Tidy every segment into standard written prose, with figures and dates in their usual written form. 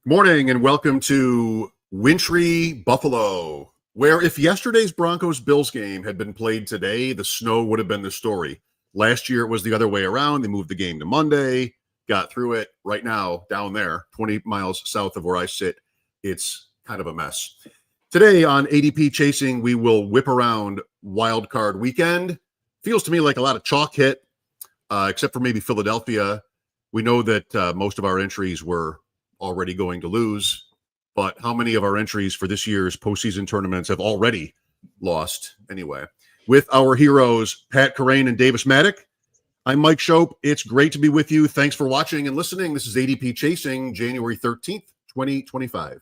Morning and welcome to wintry Buffalo, where if yesterday's Broncos-Bills game had been played today, the snow would have been the story. Last year, it was the other way around. They moved the game to Monday, got through it. Right now, down there, 20 miles south of where I sit, it's kind of a mess. Today on ADP Chasing, we will whip around Wildcard weekend. Feels to me like a lot of chalk hit, except for maybe Philadelphia. We know that most of our entries were already going to lose, but how many of our entries for this year's postseason tournaments have already lost anyway? With our heroes, Pat Kerrane and Davis Maddock, I'm Mike Shope. It's great to be with you. Thanks for watching and listening. This is ADP Chasing, January 13th, 2025.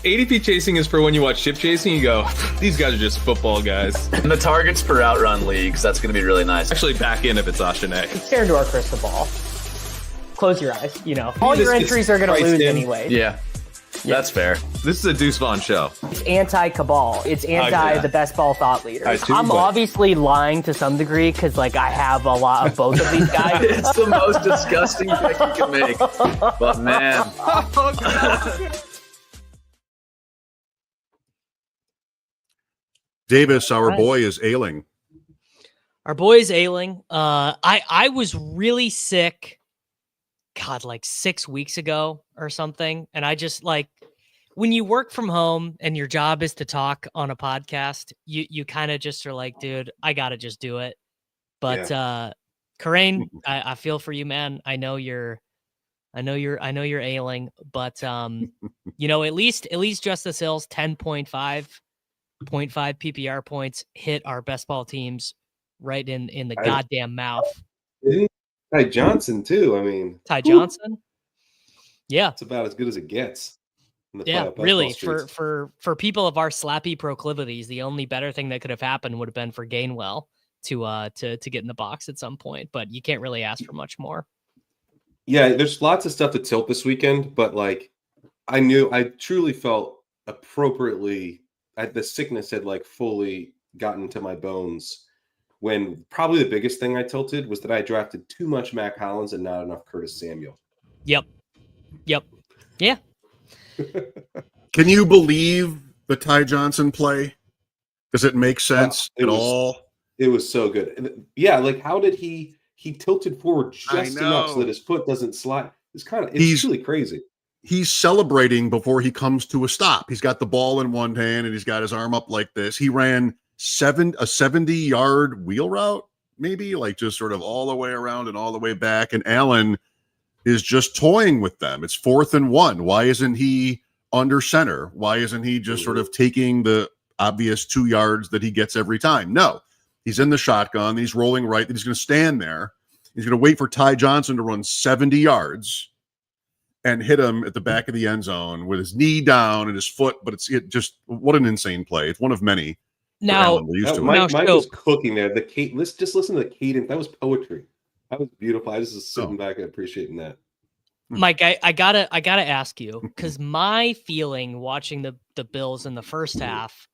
ADP Chasing is for when you watch Ship Chasing, you go, these guys are just football guys. And the targets per outrun leagues, that's going to be really nice. Actually back in if it's Ashane. Stare into our crystal ball. Close your eyes, all your entries are going to lose anyway. Yeah, that's fair. This is a Deuce Vaughn show. It's anti-cabal. It's anti the best ball thought leaders. I'm obviously lying to some degree because, I have a lot of both of these guys. It's the most disgusting pick you can make. But, man. Oh, God. Davis, our boy, is ailing. Our boy is ailing. I was really sick. God, 6 weeks ago or something. And I just when you work from home and your job is to talk on a podcast, you kind of just are like, dude, I got to just do it. But, Kerrane, I feel for you, man. I know you're ailing, but, at least Justice Hill's 10.5 PPR points hit our best ball teams right in the goddamn mouth. Ty Johnson too. Ty Johnson. Yeah, it's about as good as it gets. Really. For people of our slappy proclivities, the only better thing that could have happened would have been for Gainwell to get in the box at some point. But you can't really ask for much more. Yeah, there's lots of stuff to tilt this weekend, but I truly felt appropriately. The sickness had fully gotten to my bones. When probably the biggest thing I tilted was that I drafted too much Mac Hollins and not enough Curtis Samuel. Yep. Yeah. Can you believe the Ty Johnson play? Does it make sense at all? It was so good. Yeah, how did he tilted forward just enough so that his foot doesn't slide? It's really crazy. He's celebrating before he comes to a stop. He's got the ball in one hand and he's got his arm up like this. He ran a 70-yard wheel route, maybe just sort of all the way around and all the way back. And Allen is just toying with them. It's 4th and 1. Why isn't he under center? Why isn't he just sort of taking the obvious 2 yards that he gets every time? No, he's in the shotgun. He's rolling right. He's going to stand there. He's going to wait for Ty Johnson to run 70 yards and hit him at the back of the end zone with his knee down and his foot. But what an insane play. It's one of many. Now, Mike was cooking there. Let's just listen to the cadence. That was poetry. That was beautiful. I was just sitting back and appreciating that. Mike, I gotta ask you, because my feeling watching the Bills in the first half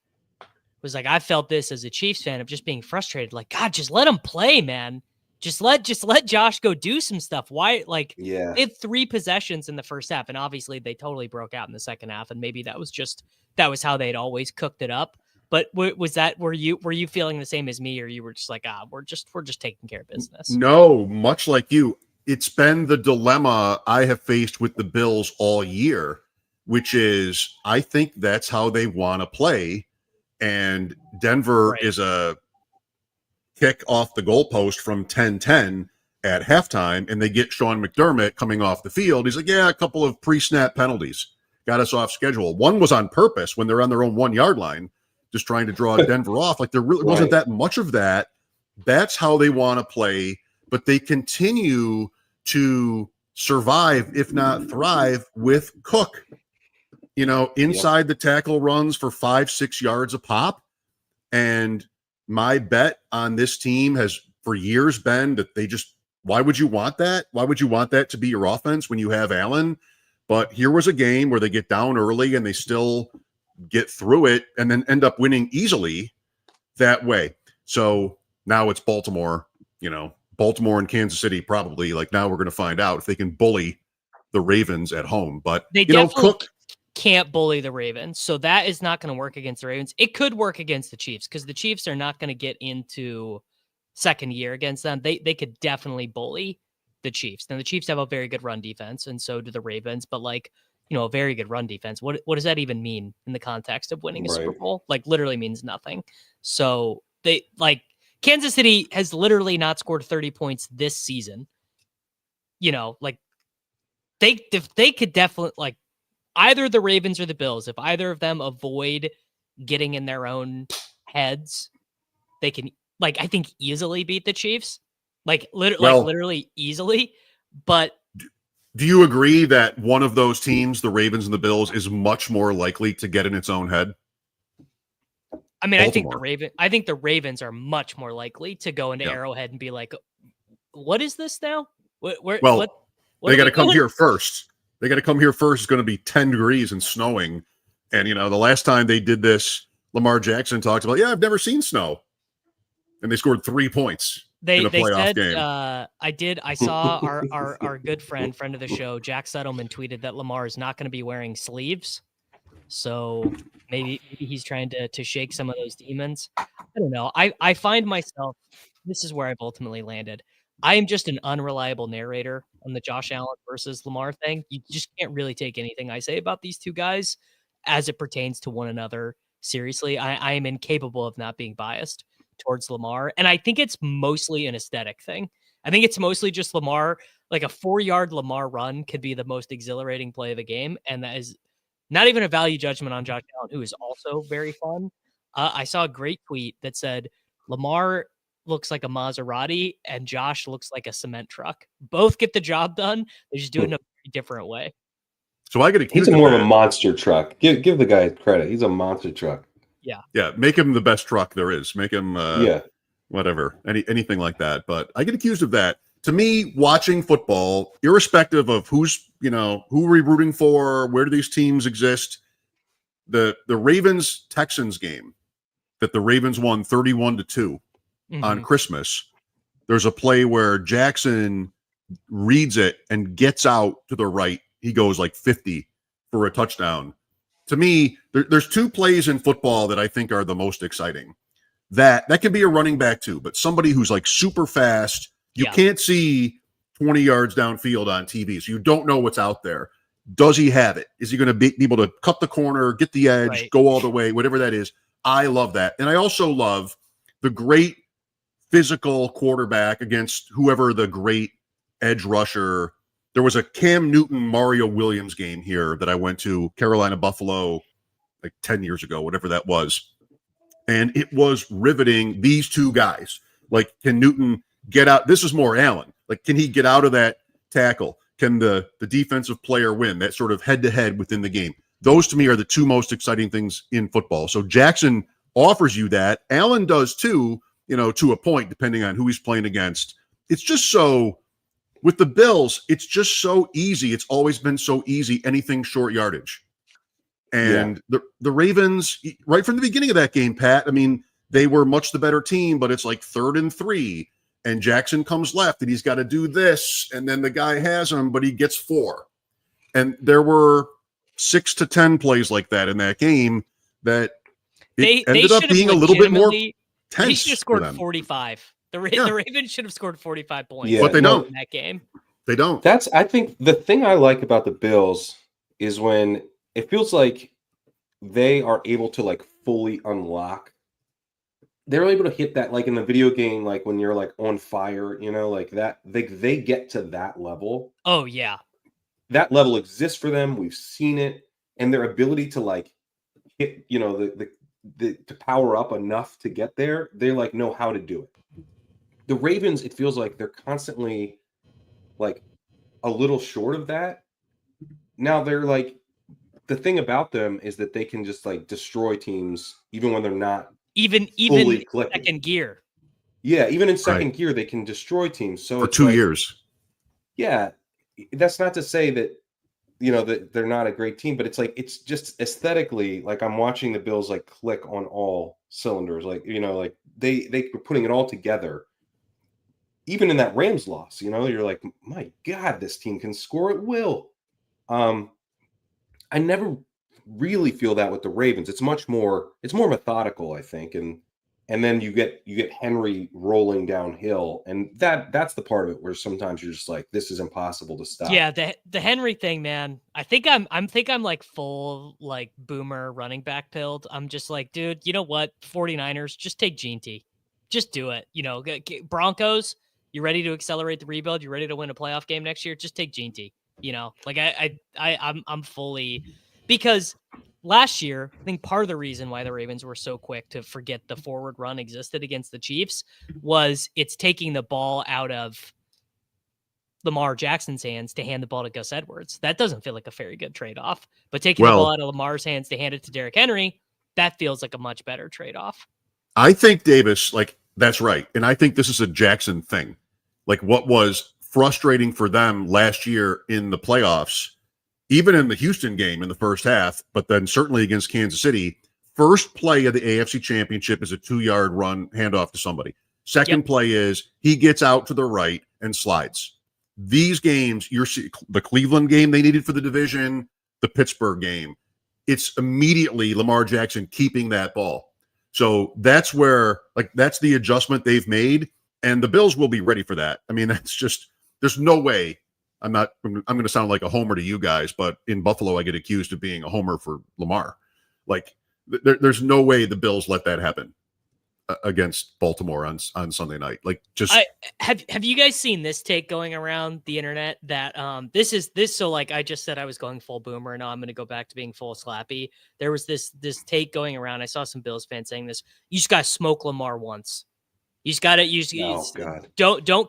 was I felt this as a Chiefs fan of just being frustrated. God, just let him play, man. Just let Josh go do some stuff. Why? They had 3 possessions in the first half, and obviously they totally broke out in the second half, and maybe that was how they'd always cooked it up. But were you feeling the same as me, or you were just we're just taking care of business? No, much like you. It's been the dilemma I have faced with the Bills all year, which is I think that's how they want to play. And Denver is a kick off the goalpost from 10-10 at halftime, and they get Sean McDermott coming off the field. He's like, a couple of pre-snap penalties got us off schedule. One was on purpose when they're on their own 1-yard line, just trying to draw Denver off. There really wasn't that much of that. That's how they want to play, but they continue to survive, if not thrive, with Cook. Inside the tackle runs for 5-6 yards a pop. And my bet on this team has for years been that why would you want that? Why would you want that to be your offense when you have Allen? But here was a game where they get down early and they still get through it and then end up winning easily that way. So now it's Baltimore, Baltimore and Kansas City probably, like, now we're going to find out if they can bully the Ravens at home. But they definitely can't bully the Ravens, so that is not going to work against the Ravens. It could work against the Chiefs because the Chiefs are not going to get into second year against them. They could definitely bully the Chiefs. Now the Chiefs have a very good run defense, and so do the Ravens. But like, a very good run defense. What does that even mean in the context of winning a Super Bowl? Like, literally means nothing. So Kansas City has literally not scored 30 points this season. Like if they could definitely, like, either the Ravens or the Bills, if either of them avoid getting in their own heads, they can, like, I think easily beat the Chiefs, literally easily. But do you agree that one of those teams, the Ravens and the Bills, is much more likely to get in its own head? I mean, Baltimore. I think the Ravens are much more likely to go into Arrowhead and be like, "What is this now? What they got to come here first. They got to come here first. It's going to be 10 degrees and snowing. And, the last time they did this, Lamar Jackson talked about, I've never seen snow. And they scored 3 points in a playoff game. I saw our good friend of the show, Jack Settleman, tweeted that Lamar is not going to be wearing sleeves. So maybe he's trying to shake some of those demons. I don't know. I find myself, this is where I've ultimately landed. I am just an unreliable narrator on the Josh Allen versus Lamar thing. You just can't really take anything I say about these two guys as it pertains to one another seriously. I am incapable of not being biased towards Lamar. And I think it's mostly an aesthetic thing. I think it's mostly just Lamar, like a 4-yard Lamar run could be the most exhilarating play of the game. And that is not even a value judgment on Josh Allen, who is also very fun. I saw a great tweet that said, Lamar looks like a Maserati and Josh looks like a cement truck. Both get the job done. They just do it in a very different way. So I get accused. He's more of a monster truck. Give the guy credit. He's a monster truck. Yeah. Make him the best truck there is. Make him, whatever, anything like that. But I get accused of that. To me, watching football, irrespective of who are we rooting for, where do these teams exist, the Ravens Texans game that the Ravens won 31-2 on Christmas. There's a play where Jackson reads it and gets out to the right. He goes like 50 for a touchdown. To me, there's two plays in football that I think are the most exciting. That can be a running back too, but somebody who's like super fast. You can't see 20 yards downfield on TV, so you don't know what's out there. Does he have it? Is he going to be able to cut the corner, get the edge, go all the way, whatever that is? I love that. And I also love the great physical quarterback against whoever the great edge rusher. There was a Cam Newton, Mario Williams game here that I went to, Carolina Buffalo, like 10 years ago, whatever that was. And it was riveting. These two guys, like, can Newton get out? This is more Allen. Like, can he get out of that tackle? Can the defensive player win? That sort of head-to-head within the game. Those, to me, are the two most exciting things in football. So Jackson offers you that. Allen does too, to a point, depending on who he's playing against. It's just so, with the Bills, it's just so easy. It's always been so easy, anything short yardage. And the Ravens, right from the beginning of that game, Pat, I mean, they were much the better team, but it's like 3rd and 3. And Jackson comes left, and he's got to do this, and then the guy has him, but he gets 4. And there were 6 to 10 plays like that in that game that it ended up being a little bit more tense. He should have scored 45. The Ravens should have scored 45 points. But they don't in that game. They don't. I think the thing I like about the Bills is when it feels like they are able to like fully unlock. They're able to hit that, like in the video game, like when you're like on fire, like that. They get to that level. Oh yeah, that level exists for them. We've seen it, and their ability to like hit, to power up enough to get there. They like know how to do it. The Ravens, it feels like they're constantly like a little short of that. Now they're like, the thing about them is that they can just like destroy teams even when they're not. Even second gear. Yeah, even in second gear, they can destroy teams. So for 2 years. Yeah, that's not to say that that they're not a great team, but it's like it's just aesthetically like I'm watching the Bills like click on all cylinders. Like like they were putting it all together. even in that Rams loss, you're like, my God, this team can score at will. I never really feel that with the Ravens. It's more methodical, I think. And then you get Henry rolling downhill, and that's the part of it where sometimes you're just like, this is impossible to stop. Yeah, the Henry thing, man. I think I'm like full like boomer running back pilled. I'm just like, dude, you know what? 49ers, just take Gene. Just do it. Broncos, you ready to accelerate the rebuild? You ready to win a playoff game next year? Just take Gene. Like I'm fully, because last year, I think part of the reason why the Ravens were so quick to forget the forward run existed against the Chiefs was it's taking the ball out of Lamar Jackson's hands to hand the ball to Gus Edwards. That doesn't feel like a very good trade-off. But taking the ball out of Lamar's hands to hand it to Derrick Henry, that feels like a much better trade-off. I think, Davis, that's right. And I think this is a Jackson thing. Like, what was frustrating for them last year in the playoffs, even in the Houston game in the first half, but then certainly against Kansas City, first play of the AFC Championship is a 2-yard run handoff to somebody. Second play is he gets out to the right and slides. These games, the Cleveland game they needed for the division, the Pittsburgh game, it's immediately Lamar Jackson keeping that ball. So that's where, that's the adjustment they've made, and the Bills will be ready for that. I mean, that's just, there's no way. I'm going to sound like a homer to you guys, but in Buffalo, I get accused of being a homer for Lamar. There's no way the Bills let that happen against Baltimore on Sunday night. Have you guys seen this take going around the internet that so I just said I was going full boomer, and now I'm going to go back to being full slappy. There was this take going around. I saw some Bills fans saying this: you just got to smoke Lamar once. You just got to don't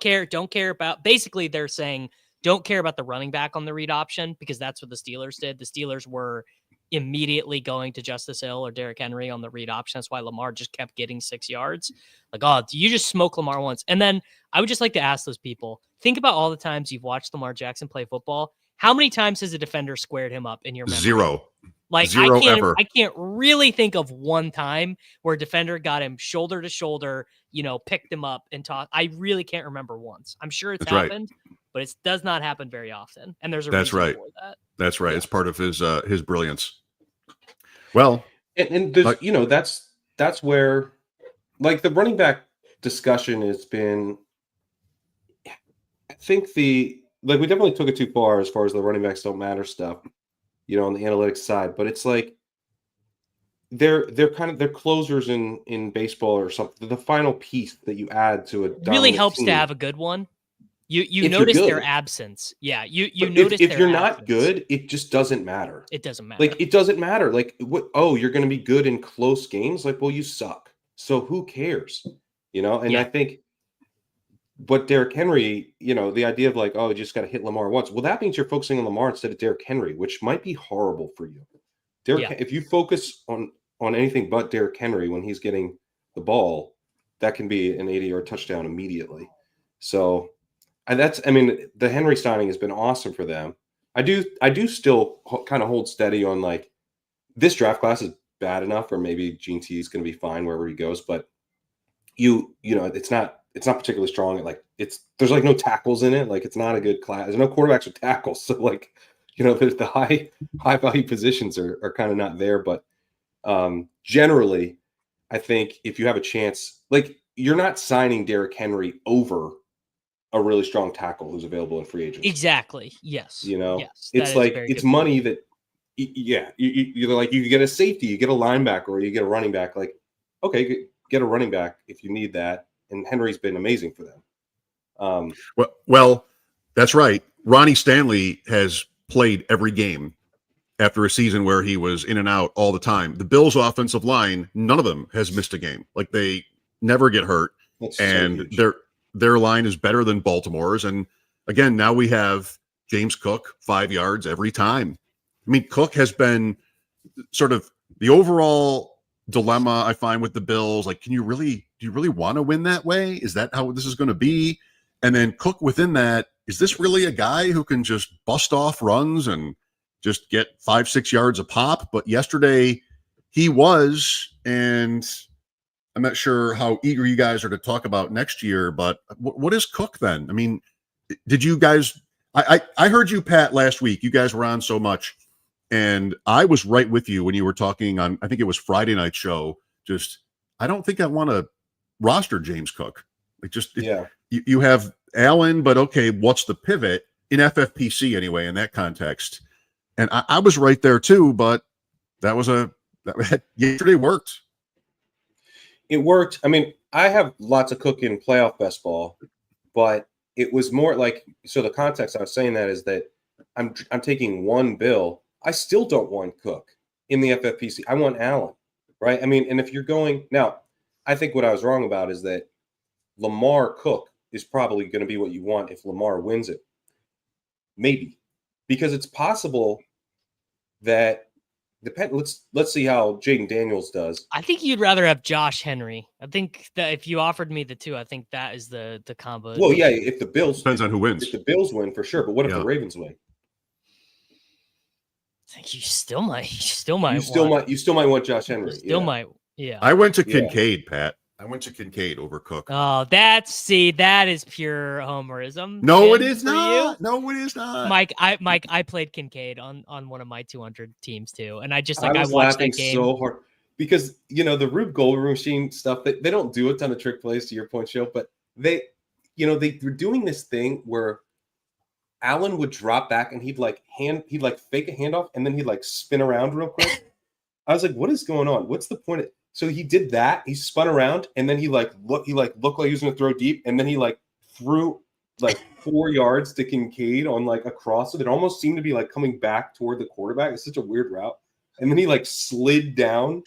care about, basically they're saying don't care about the running back on the read option, because that's what the Steelers did. The Steelers were immediately going to Justice Hill or Derrick Henry on the read option. That's why Lamar just kept getting 6 yards. Do you just smoke Lamar once? And then I would just like to ask those people, think about all the times you've watched Lamar Jackson play football. How many times has a defender squared him up in your memory? Zero. Zero ever. I can't really think of one time where a defender got him shoulder to shoulder, picked him up and tossed. I really can't remember once. I'm sure it's happened, but it does not happen very often. And there's a reason for that. That's right. Yeah. It's part of his brilliance. Well, and there's, that's where, the running back discussion has been, I think we definitely took it too far as the running backs don't matter stuff, on the analytics side, but it's they're closers in baseball or something. The final piece that you add to a really helps team to have a good one. You notice their absence. Yeah, you notice if you're not absence. good, it just doesn't matter. It doesn't matter. It doesn't matter. You're going to be good in close games. Well, you suck. So who cares? I think, but Derrick Henry, the idea of you just got to hit Lamar once. Well, that means you're focusing on Lamar instead of Derrick Henry, which might be horrible for you. If you focus on anything but Derrick Henry when he's getting the ball, that can be an 80-yard touchdown immediately. So. And the Henry signing has been awesome for them. I do still kind of hold steady on this draft class is bad enough, or maybe Gene T is going to be fine wherever he goes, but it's not particularly strong. There's no tackles in it. It's not a good class. There's no quarterbacks with tackles. So there's the high value positions are kind of not there. But generally, I think if you have a chance, you're not signing Derrick Henry over a really strong tackle who's available in free agency. Exactly. Yes. Yes, it's money that, you get a safety, you get a linebacker, or you get a running back. Okay, get a running back if you need that. And Henry's been amazing for them. Well, that's right. Ronnie Stanley has played every game after a season where he was in and out all the time. The Bills' offensive line, none of them has missed a game. They never get hurt. That's and so their line is better than Baltimore's. And again, now we have James Cook 5 yards every time. I mean, Cook has been sort of the overall dilemma I find with the Bills. Do you really want to win that way? Is that how this is going to be? And then Cook within that, is this really a guy who can just bust off runs and just get 5-6 yards a pop? But yesterday he was, and I'm not sure how eager you guys are to talk about next year, but what is Cook then? I mean, did you guys? I heard you, Pat, last week. You guys were on so much, and I was right with you when you were talking on. I think it was Friday night show. Just, I don't think I want to roster James Cook. Like, just you have Allen, but okay, what's the pivot in FFPC anyway in that context? And I was right there too, but that yesterday worked. It worked. I mean, I have lots of Cook in playoff best ball, but it was more like, so the context I was saying that is that I'm taking one bill. I still don't want Cook in the FFPC. I want Allen, right? I mean, and if you're going now, I think what I was wrong about is that Lamar Cook is probably going to be what you want if Lamar wins it. Maybe, because it's possible that let's see how Jaden Daniels does. I think you'd rather have Josh Henry. I think that if you offered me the two, I think that is the combo. Well, yeah, if the Bills depends on who wins. If the Bills win, for sure, but what if the Ravens win? I think you still might. You still might want Josh Henry. Might. Yeah. I went to Kincaid, Pat. I went to Kincaid over Cook. Oh, that is pure homerism. No, it is not. No, it is not. Mike, I played Kincaid on one of my 200 teams too, and I was watched that game so hard because the Rube Goldberg machine stuff. They don't do a ton of trick plays, to your point, Show, but they were doing this thing where Allen would drop back and he'd fake a handoff and then he'd spin around real quick. I was like, what is going on? What's the point? So he did that. He spun around and then he looked like he was going to throw deep, and then he threw 4 yards to Kincaid on a cross. So it almost seemed to be coming back toward the quarterback. It's such a weird route. And then he slid down,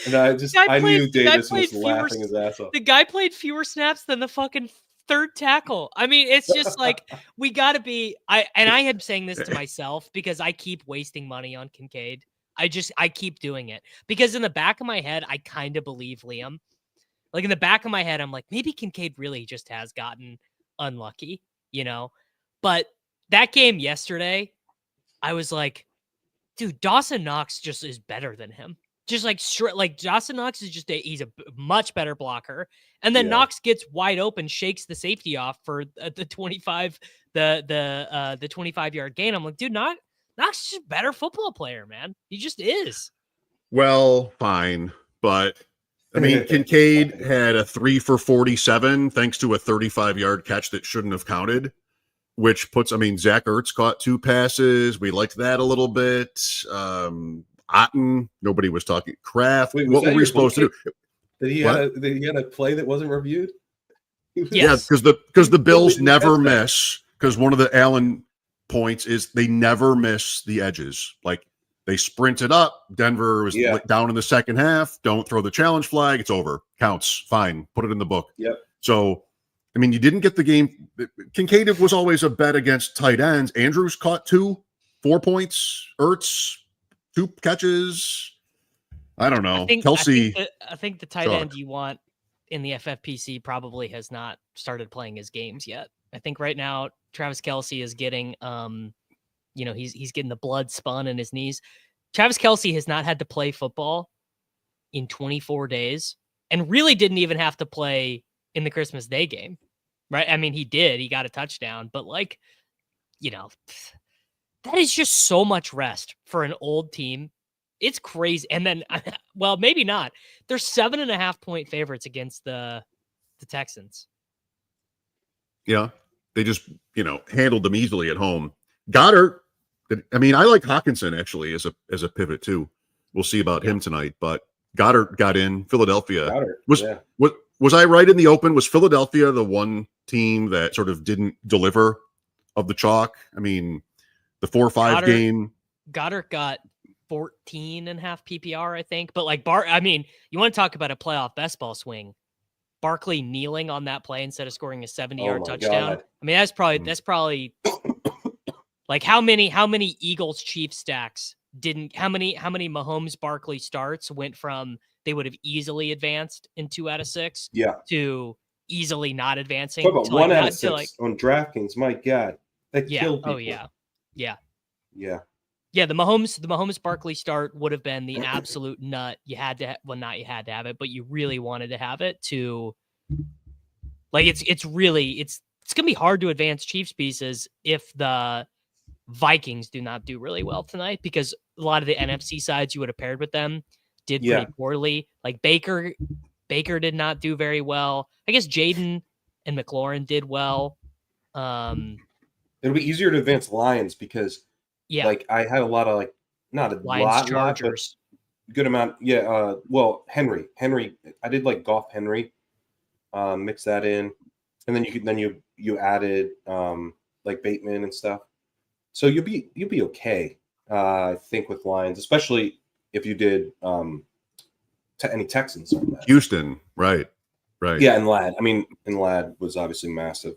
and I knew Davis was laughing his ass off. The guy played fewer snaps than the fucking third tackle. I mean, it's just we got to be. I had saying this to myself because I keep wasting money on Kincaid. I keep doing it because in the back of my head, I kind of believe Liam. In the back of my head, I'm like, maybe Kincaid really just has gotten unlucky, But that game yesterday, I was like, dude, Dawson Knox just is better than him. Just Dawson Knox is he's a much better blocker. And then Knox gets wide open, shakes the safety off for the 25, the 25-yard gain. I'm like, dude, Knox is just a better football player, man. He just is. Well, fine. But, I mean, Kincaid had a 3 for 47 thanks to a 35-yard catch that shouldn't have counted, which puts, Zach Ertz caught 2 passes. We liked that a little bit. Otten, nobody was talking. Kraft, what were we supposed to do? That he had a play that wasn't reviewed? Yes. Yeah, because the Bills never miss, because one of the Allen points is they never miss the edges. They sprint it up. Denver was down in the second half. Don't throw the challenge flag. It's over. Counts. Fine. Put it in the book. Yep. So, you didn't get the game. Kincaid was always a bet against tight ends. Andrews caught 2, 4 points. Ertz, 2 catches. I don't know. Kelsey. I think the tight end you want in the FFPC probably has not started playing his games yet. I think right now Travis Kelsey is getting, he's getting the blood spun in his knees. Travis Kelsey has not had to play football in 24 days and really didn't even have to play in the Christmas Day game, right? He did. He got a touchdown, but that is just so much rest for an old team. It's crazy. And then, well, maybe not. They're 7.5-point favorites against the Texans. Yeah. They just, handled them easily at home. Goddard, I like Hawkinson actually as a pivot too. We'll see about him tonight, but Goddard got in. Philadelphia was I right in the open? Was Philadelphia the one team that sort of didn't deliver of the chalk? The 4-5 game. Goddard got 14.5 PPR, I think. But you want to talk about a playoff best ball swing. Barkley kneeling on that play instead of scoring a 70-yard touchdown. God. That's probably how many Eagles Chiefs stacks how many Mahomes Barkley starts went from they would have easily advanced in 2 out of 6 to easily not advancing. What about 1 out of 6 on DraftKings? My God, that killed people. Oh yeah. Yeah, the Mahomes Barkley start would have been the absolute nut. You had to, not you had to have it, but you really wanted to have it to, like, it's gonna be hard to advance Chiefs pieces if the Vikings do not do really well tonight, because a lot of the NFC sides you would have paired with them did pretty poorly. Like Baker did not do very well. I guess Jaden and McLaurin did well. It'll be easier to advance Lions because like I had a lot of not a Lions, Chargers, but good amount. Yeah. Well, Henry, I did like Goff Henry, mix that in, and then you added like Bateman and stuff. So you'll be okay, I think, with Lions, especially if you did any Texans on that. Houston, right. Yeah, and Ladd. I mean, and Ladd was obviously massive.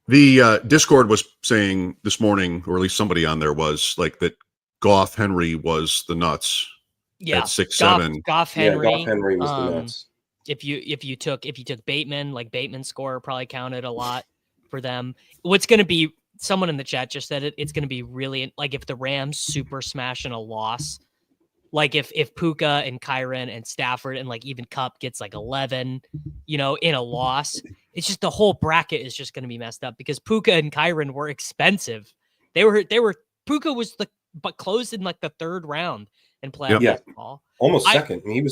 The Discord was saying this morning, or at least somebody on there was like that Goff Henry was the nuts. Yeah, at 6'7". Goff Henry. Yeah, Goff Henry was the nuts. If you took Bateman, like Bateman's score probably counted a lot for them. What's going to be, someone in the chat just said it's going to be really, like, if the Rams super smash in a loss, like if Puka and Kyron and Stafford and like even Kupp gets like 11, in a loss, it's just the whole bracket is just going to be messed up because Puka and Kyron were expensive. They were Puka was but closed in like the third round in playoff baseball. Almost second. I mean,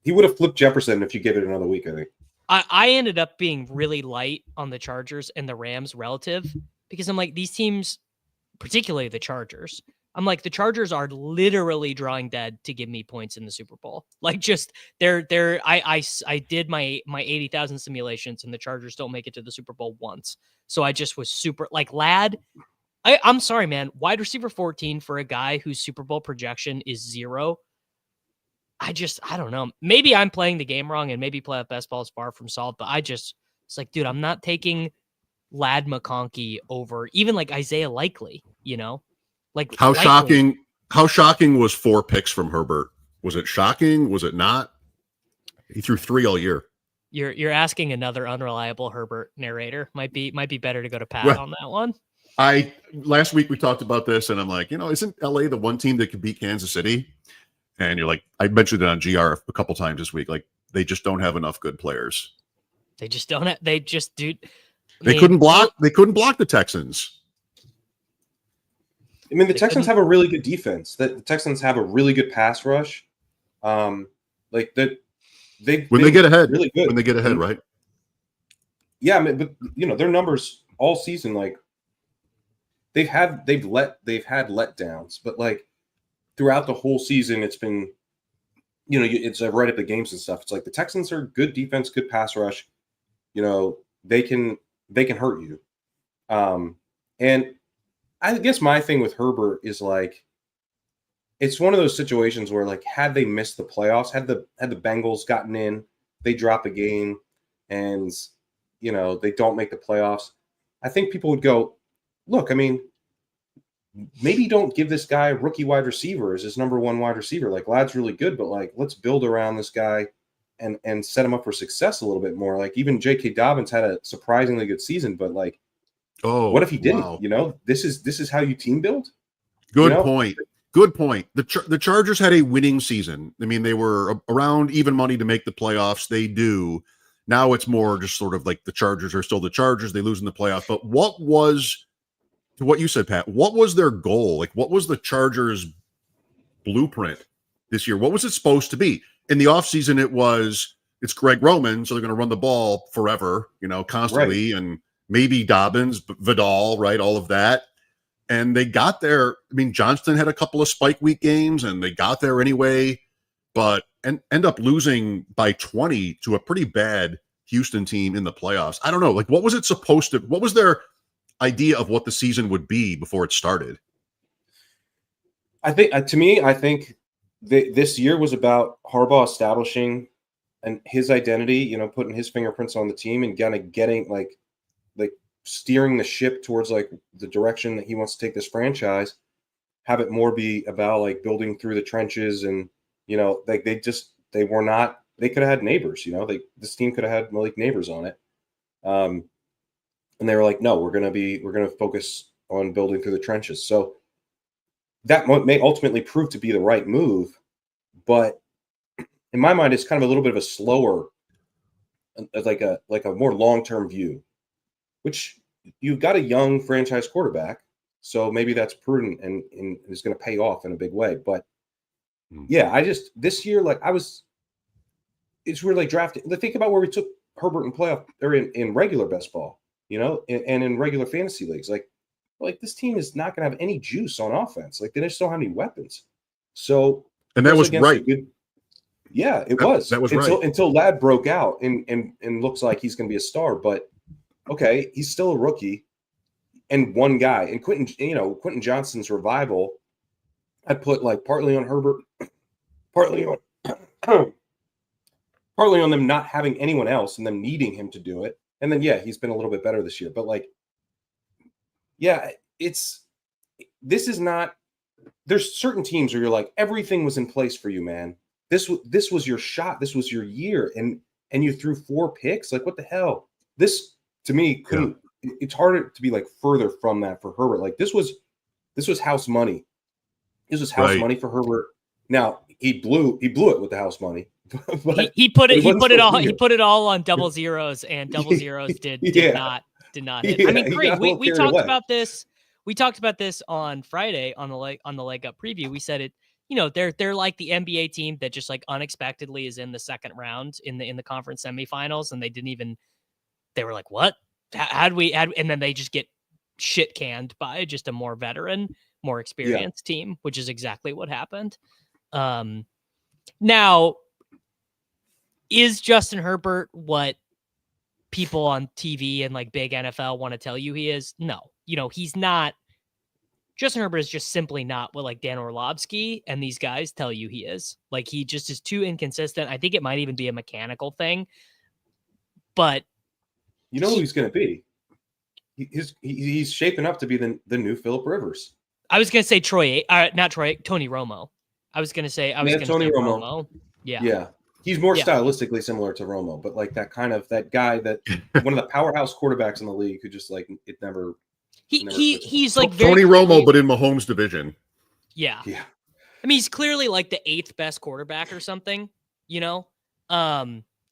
he would have flipped Jefferson if you give it another week, I think. I ended up being really light on the Chargers and the Rams relative because I'm like, these teams, particularly the Chargers, I'm like, the Chargers are literally drawing dead to give me points in the Super Bowl. Like, just I did my 80,000 simulations and the Chargers don't make it to the Super Bowl once. So I just was super like Ladd. I'm sorry, man. Wide receiver 14 for a guy whose Super Bowl projection is 0. I don't know. Maybe I'm playing the game wrong and maybe playoff best ball is far from solved, but it's like, dude, I'm not taking Ladd McConkey over even like Isaiah Likely, Like how shocking was 4 picks from Herbert? Was it shocking? Was it not? He threw 3 all year. You're asking another unreliable Herbert narrator. Might be better to go to Pat on that one. Last week we talked about this and I'm like, isn't LA the one team that could beat Kansas City? And you're like, I mentioned it on GR a couple times this week. Like, they just don't have enough good players. They just don't have, they just do. They couldn't block the Texans. I mean, the Texans have a really good defense. The Texans have a really good pass rush. Like that, when they get ahead, really good. When they get ahead, right? Yeah, I mean, but their numbers all season, like they've had letdowns, but like throughout the whole season, it's been, it's right at the games and stuff. It's like the Texans are good defense, good pass rush. They can hurt you. And I guess my thing with Herbert is like, it's one of those situations where like, had they missed the playoffs, had the Bengals gotten in, they drop a game and, they don't make the playoffs. I think people would go, look, I mean, maybe don't give this guy a rookie wide receiver as his number 1 wide receiver. Like, Ladd's really good, but like, let's build around this guy and set him up for success a little bit more. Like, even J.K. Dobbins had a surprisingly good season, but like, what if he didn't? Wow. This is how you team build. Good point. The Chargers had a winning season. I mean, they were around even money to make the playoffs. They do. Now it's more just sort of like the Chargers are still the Chargers. They lose in the playoffs. But what was, to what you said, Pat, what was their goal? Like, what was the Chargers' blueprint this year? What was it supposed to be? In the offseason, it's Greg Roman, so they're going to run the ball forever, constantly, and maybe Dobbins, Vidal, right, all of that. And they got there. I mean, Johnston had a couple of spike week games, and they got there anyway, but end up losing by 20 to a pretty bad Houston team in the playoffs. I don't know. Like, what was it supposed to? What was their idea of what the season would be before it started? I think, I think this year was about Harbaugh establishing his identity, putting his fingerprints on the team and kind of getting like steering the ship towards like the direction that he wants to take this franchise, have it more be about like building through the trenches. And, like they could have had neighbors, this team could have had Malik Neighbors on it. And they were like, no, we're going to focus on building through the trenches. So that may ultimately prove to be the right move, but in my mind, it's kind of a little bit of a slower, like a more long-term view, which you've got a young franchise quarterback, so maybe that's prudent and is going to pay off in a big way. But yeah, this year, it's really drafting. Think about where we took Herbert in playoff or in regular best ball, and in regular fantasy leagues. Like this team is not going to have any juice on offense. Like they just don't have any weapons. So, and that was right. Yeah, it was. That was right until Ladd broke out and looks like he's going to be a star. But okay, he's still a rookie and one guy. And Quentin Johnston's revival, I put like partly on Herbert, partly on them not having anyone else and them needing him to do it. And then he's been a little bit better this year. But this is not. There's certain teams where you're like everything was in place for you, man. This was your shot. This was your year, and you threw 4 picks. Like what the hell? This to me couldn't. Yeah. It's harder to be like further from that for Herbert. Like this was house money. This was house money for Herbert. Now he blew it with the house money. he put it all on double zeros, and double zeros did not hit. I mean, great. We talked about this. We talked about this on Friday on the leg up preview. We said it. They're like the NBA team that just like unexpectedly is in the second round in the conference semifinals, and they were like, what? And then they just get shit canned by just a more veteran, more experienced team, which is exactly what happened. Now, is Justin Herbert what people on TV and like big NFL want to tell you he is? No, he's not. Justin Herbert is just simply not what like Dan Orlovsky and these guys tell you he is. Like he just is too inconsistent. I think it might even be a mechanical thing, but who he's going to be. He's shaping up to be the new Phillip Rivers. I was going to say Tony Romo. I was going to say Tony Romo. Yeah. He's more stylistically similar to Romo, but like that guy that one of the powerhouse quarterbacks in the league who just like it never. He's like Tony Romo, but in Mahomes' division. Yeah. I mean, he's clearly like the 8th best quarterback or something.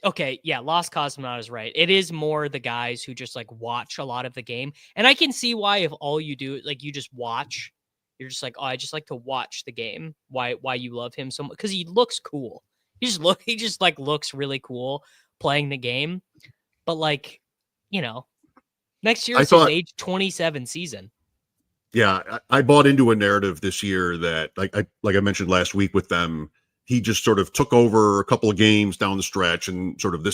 Okay, yeah, Lost Cosmonaut is right. It is more the guys who just like watch a lot of the game, and I can see why if all you do like you just watch, you're just like, oh, I just like to watch the game. Why you love him so much? Because he looks cool. He just like looks really cool playing the game, but like next year is his age 27 season. Yeah, I bought into a narrative this year that, like I mentioned last week with them, he just sort of took over a couple of games down the stretch and sort of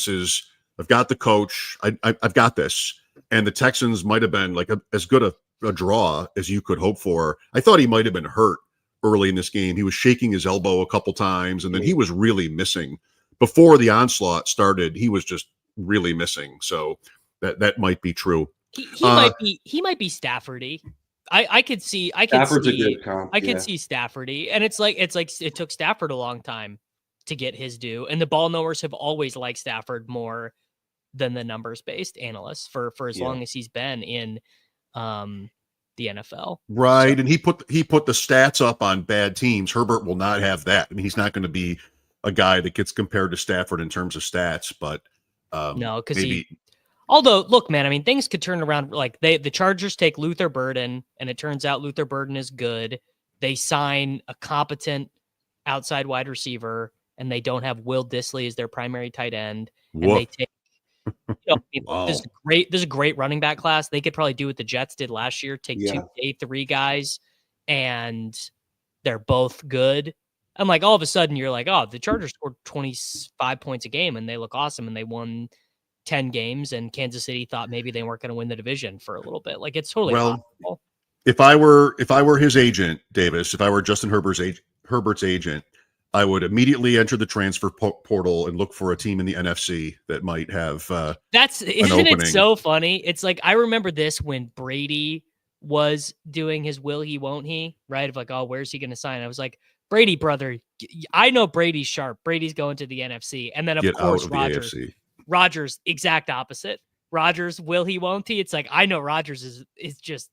I've got the coach, I've got this. And the Texans might have been like as good a draw as you could hope for. I thought he might have been hurt early in this game. He was shaking his elbow a couple times, and then he was really missing. Before the onslaught started, he was just really missing. So that might be true. He might be Staffordy. I could see Stafford's a good comp. I could see Staffordy, and it's like it took Stafford a long time to get his due, and the ball knowers have always liked Stafford more than the numbers based analysts for as long as he's been in the NFL. Right, so. And he put the stats up on bad teams. Herbert will not have that. I mean, he's not going to be a guy that gets compared to Stafford in terms of stats, but no, because although, look, man, I mean, things could turn around. Like the Chargers take Luther Burden, and it turns out Luther Burden is good. They sign a competent outside wide receiver, and they don't have Will Dissly as their primary tight end. And they take, wow. This is a great running back class. They could probably do what the Jets did last year: take 2 day 3 guys, and they're both good. And like all of a sudden, you're like, oh, the Chargers scored 25 points a game, and they look awesome, and they won 10 games, and Kansas City thought maybe they weren't going to win the division for a little bit. Like it's totally possible. If I were his agent, Davis, if I were Justin Herbert's agent, I would immediately enter the transfer portal and look for a team in the NFC that might have isn't it so funny? It's like I remember this when Brady was doing his will he won't he, right? Of like, oh, where's he going to sign? I was like, Brady, brother, I know Brady's sharp. Brady's going to the NFC. And then of course Rodgers, exact opposite. Rodgers, will he, won't he? It's like, I know Rodgers is just,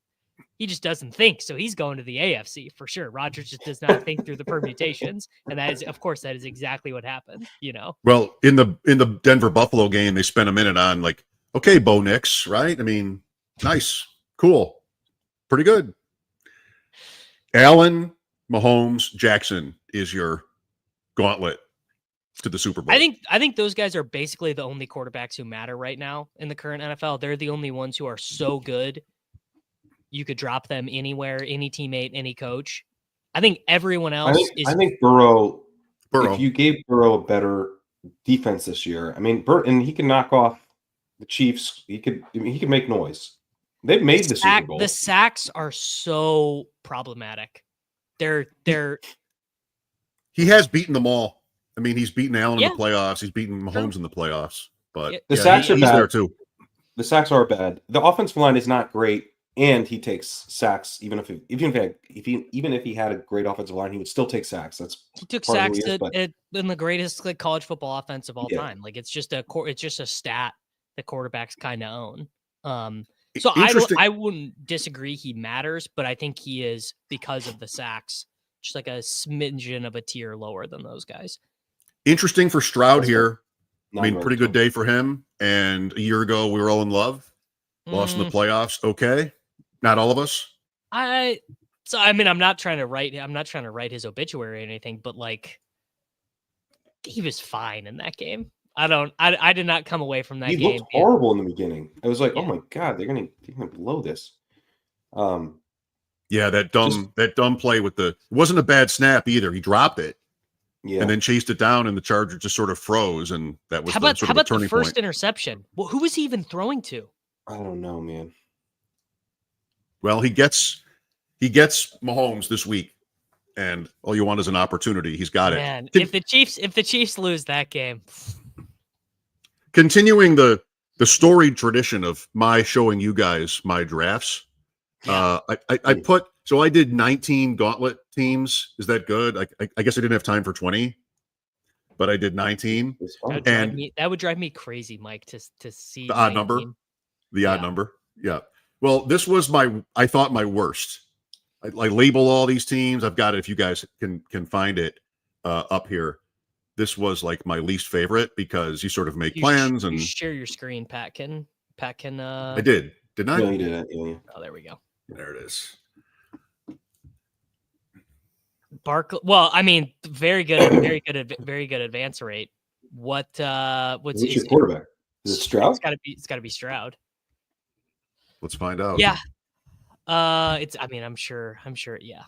He just doesn't think. So he's going to the AFC for sure. Rodgers just does not think through the permutations. And that is, of course, that is exactly what happened, you know? Well, in the Denver Buffalo game, they spent a minute on like, okay, Bo Nix, right? I mean, nice, cool, pretty good. Allen, Mahomes, Jackson is your gauntlet to the Super Bowl. I think those guys are basically the only quarterbacks who matter right now in the current NFL. They're the only ones who are so good. You could drop them anywhere, any teammate, any coach. I think everyone else I think Burrow. If you gave Burrow a better defense this year, I mean, and he can knock off the Chiefs. He could make noise. They've made the Super Bowl. The sacks are so problematic. They're. He has beaten them all. I mean, he's beaten Allen in the playoffs. He's beaten Mahomes in the playoffs. But the sacks are he's bad. There too. The sacks are bad. The offensive line is not great. And he takes sacks, even if he had a great offensive line, he would still take sacks. He took sacks in the greatest college football offense of all time. Like it's just a stat that quarterbacks kind of own. So I wouldn't disagree. He matters, but I think he is, because of the sacks, just like a smidgen of a tier lower than those guys. Interesting for Stroud here. I mean, pretty good day for him. And a year ago, we were all in love. Lost in the playoffs. Okay. Not all of us. I'm not trying to write his obituary or anything, but like, he was fine in that game. I did not come away from that game. He looked horrible in the beginning. I was like, oh my God, they're gonna blow this. Yeah, that dumb play with it wasn't a bad snap either. He dropped it. Yeah. And then chased it down, and the Charger just sort of froze, and that was how about the first interception? Well, who was he even throwing to? I don't know, man. Well, he gets Mahomes this week, and all you want is an opportunity. He's got it. If the Chiefs lose that game, continuing the storied tradition of my showing you guys my drafts, I did 19 gauntlet teams. Is that good? I guess I didn't have time for 20, but I did 19. That would drive me crazy, Mike, to see the odd number. The odd number. Yeah. Well, this was I thought my worst. I label all these teams. I've got it if you guys can find it up here. This was like my least favorite because you sort of make plans and share your screen. Pat can. I did. Didn't I? No, you did. Yeah. Oh, there we go. There it is. Barkley. Well, I mean, very good advance rate. What's your quarterback? Is it Stroud? It's gotta be Stroud. Let's find out. Yeah. I'm sure. Yeah.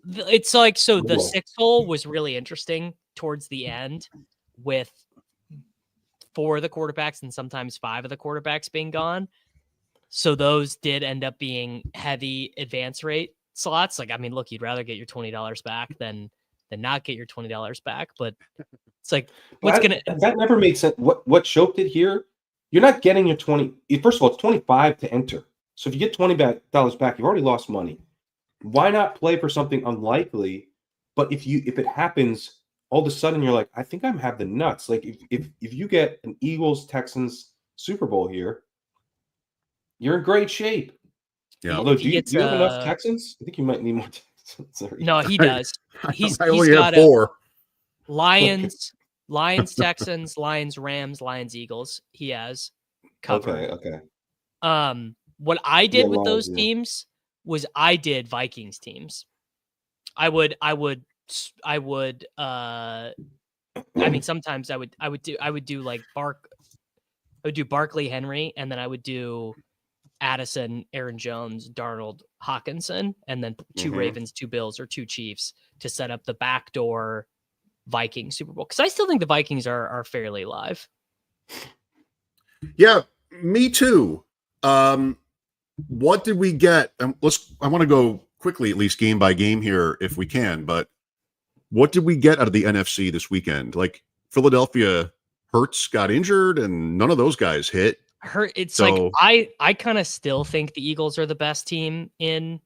It's like, so the 6 hole was really interesting towards the end with 4 of the quarterbacks and sometimes 5 of the quarterbacks being gone. So those did end up being heavy advance rate slots. Like, I mean, look, you'd rather get your $20 back than not get your $20 back. But it's like, that never made sense. What Shope did here, you're not getting your 20. First of all, it's 25 to enter. So if you get $20 back, you've already lost money. Why not play for something unlikely? But if it happens, all of a sudden you're like, I think I have the nuts. Like if you get an Eagles Texans Super Bowl here, you're in great shape. Yeah. Although, do you have enough Texans? I think you might need more Texans. No, he does. He's only got have 4. Lions, Texans, Lions, Rams, Lions, Eagles. He has covered. Okay. What I did with those teams was I did Vikings teams. I mean, sometimes I would do like Barkley, Henry, and then I would do Addison, Aaron Jones, Darnold, Hawkinson, and then 2 Ravens, 2 Bills, or 2 Chiefs to set up the backdoor Vikings Super Bowl. Because I still think the Vikings are fairly live. Yeah, me too. What did we get? I want to go quickly, at least game by game here, if we can. But what did we get out of the NFC this weekend? Like Philadelphia, Hurts got injured, and none of those guys hit. I kind of still think the Eagles are the best team in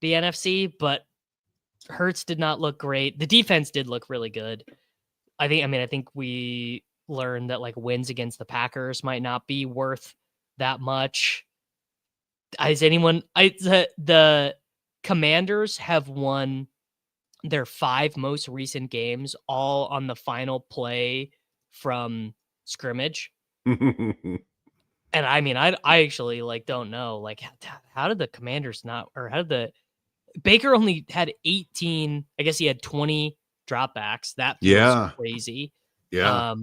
the NFC, but Hurts did not look great. The defense did look really good. I think we learned that like wins against the Packers might not be worth that much. Is anyone? The Commanders have won their 5 most recent games all on the final play from scrimmage. And I mean, I actually like don't know like how did the Commanders not, or how did the Baker only had 18? I guess he had 20 dropbacks. That feels crazy. Yeah.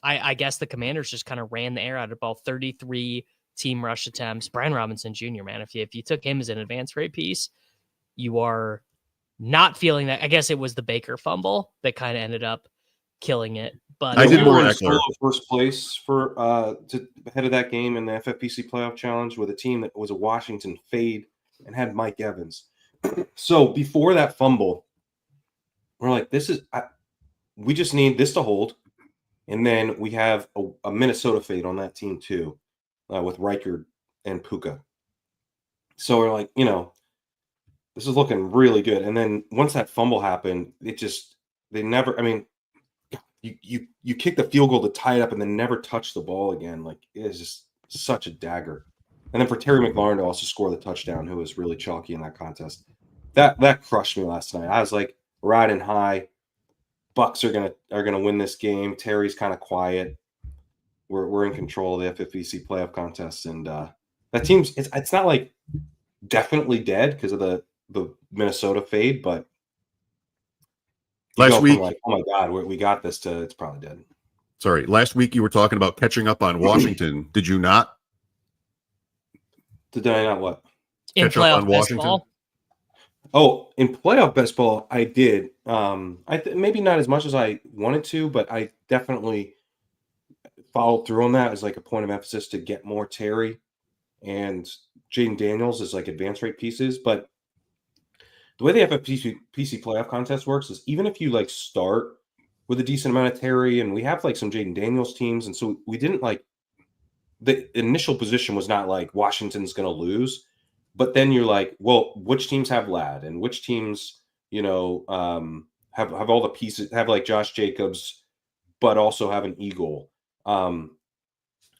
I guess the Commanders just kind of ran the air out of the ball. 33 team rush attempts. Brian Robinson Jr., man, if you took him as an advance rate piece, you are not feeling that. I guess it was the Baker fumble that kind of ended up killing it. But I did more in solo first place for ahead of that game in the FFPC playoff challenge with a team that was a Washington fade and had Mike Evans. So before that fumble, we're like, we just need this to hold. And then we have a Minnesota fade on that team too, with Reichard and Puka. So we're like, this is looking really good. And then once that fumble happened, you kick the field goal to tie it up and then never touch the ball again. Like, it is just such a dagger. And then for Terry McLaurin to also score the touchdown, who was really chalky in that contest, that crushed me last night. I was like riding high. Bucks are gonna win this game. Terry's kind of quiet. We're in control of the FFPC playoff contest, and that team's it's not like definitely dead because of the Minnesota fade, but last week, like, oh my God, we got this, to it's probably dead. Sorry, last week you were talking about catching up on Washington. Did you not? Did I not what? Catch up on Washington? Ball? Oh, in playoff best ball, I did. Maybe not as much as I wanted to, but I definitely followed through on that as like a point of emphasis to get more Terry and Jaden Daniels as like advance rate pieces. But the way the FFPC playoff contest works is even if you like start with a decent amount of Terry, and we have like some Jaden Daniels teams, and so we didn't like the initial position was not like Washington's going to lose. But then you're like, well, which teams have Ladd and which teams, have all the pieces, have like Josh Jacobs, but also have an Eagle. And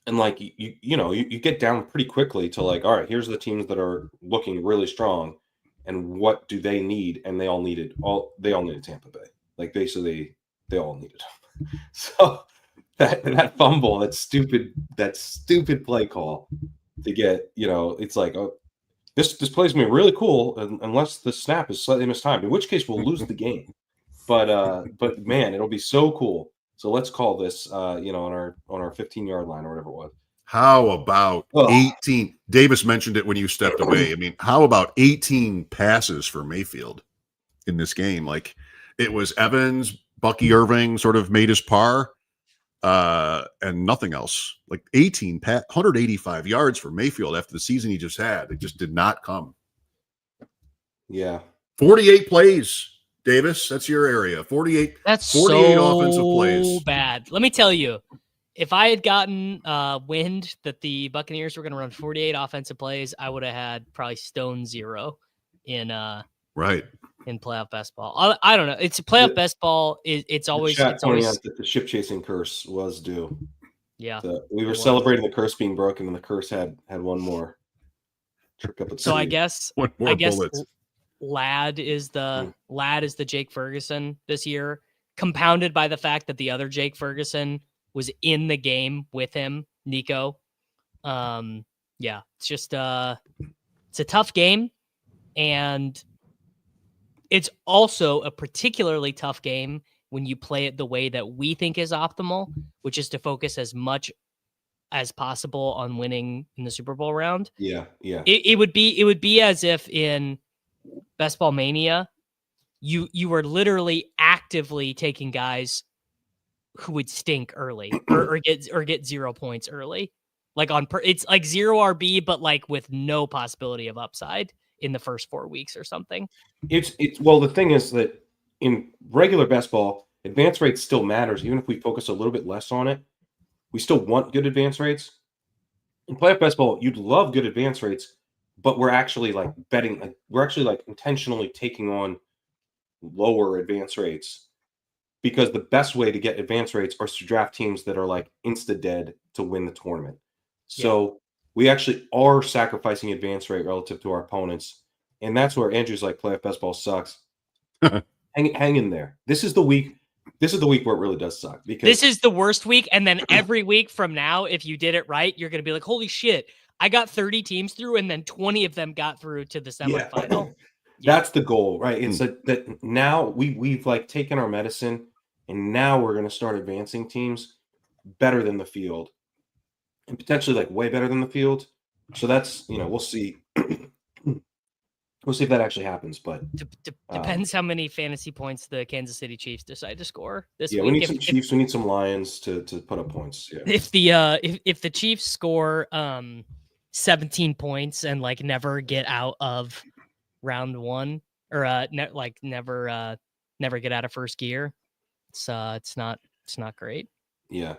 like, you get down pretty quickly to like, all right, here's the teams that are looking really strong and what do they need? And they all needed Tampa Bay. Like basically they all needed them. So that fumble, that stupid play call to get, it's like, oh, This play's going to be really cool unless the snap is slightly mistimed, in which case we'll lose the game. But man, it'll be so cool. So let's call this, on our 15-yard line or whatever it was. How about 18? Davis mentioned it when you stepped away. I mean, how about 18 passes for Mayfield in this game? Like, it was Evans, Bucky Irving sort of made his par, and nothing else. Like 185 yards for Mayfield after the season he just had. It just did not come. Yeah. 48 plays, Davis. That's your area. 48. That's 48 so offensive plays. Bad. Let me tell you, if I had gotten wind that the Buccaneers were going to run 48 offensive plays, I would have had probably stone zero in in playoff best ball. I don't know. It's a playoff best ball. It's always that the ship chasing curse was due. Yeah. We were celebrating the curse being broken, and the curse had one more trick up its sleeve. I guess bullets. Ladd is the Jake Ferguson this year, compounded by the fact that the other Jake Ferguson was in the game with him, Nico. It's just it's a tough game, and it's also a particularly tough game when you play it the way that we think is optimal, which is to focus as much as possible on winning in the Super Bowl round. Yeah. It would be as if in Best Ball Mania, you were literally actively taking guys who would stink early or get 0 points early. Like it's like 0 RB, but like with no possibility of upside in the first 4 weeks or something. Well, the thing is that in regular best ball, advance rate still matters. Even if we focus a little bit less on it, we still want good advance rates. In playoff best ball, you'd love good advance rates, but we're actually like betting, like we're actually like intentionally taking on lower advance rates because the best way to get advance rates are to draft teams that are like insta dead to win the tournament. So we actually are sacrificing advance rate relative to our opponents. And that's where Andrew's like, playoff best ball sucks. hang in there. This is the week where it really does suck. Because this is the worst week. And then every week from now, if you did it right, you're going to be like, holy shit, I got 30 teams through, and then 20 of them got through to the semifinal. That's the goal, right? It's like that now we've like taken our medicine, and now we're going to start advancing teams better than the field, and potentially like way better than the field. So that's, we'll see. We'll see if that actually happens, but depends how many fantasy points the Kansas City Chiefs decide to score this week. We need some Chiefs. We need some Lions to put up points. Yeah. If the Chiefs score 17 points and like never get out of round one, or never get out of first gear, it's not great. Yeah.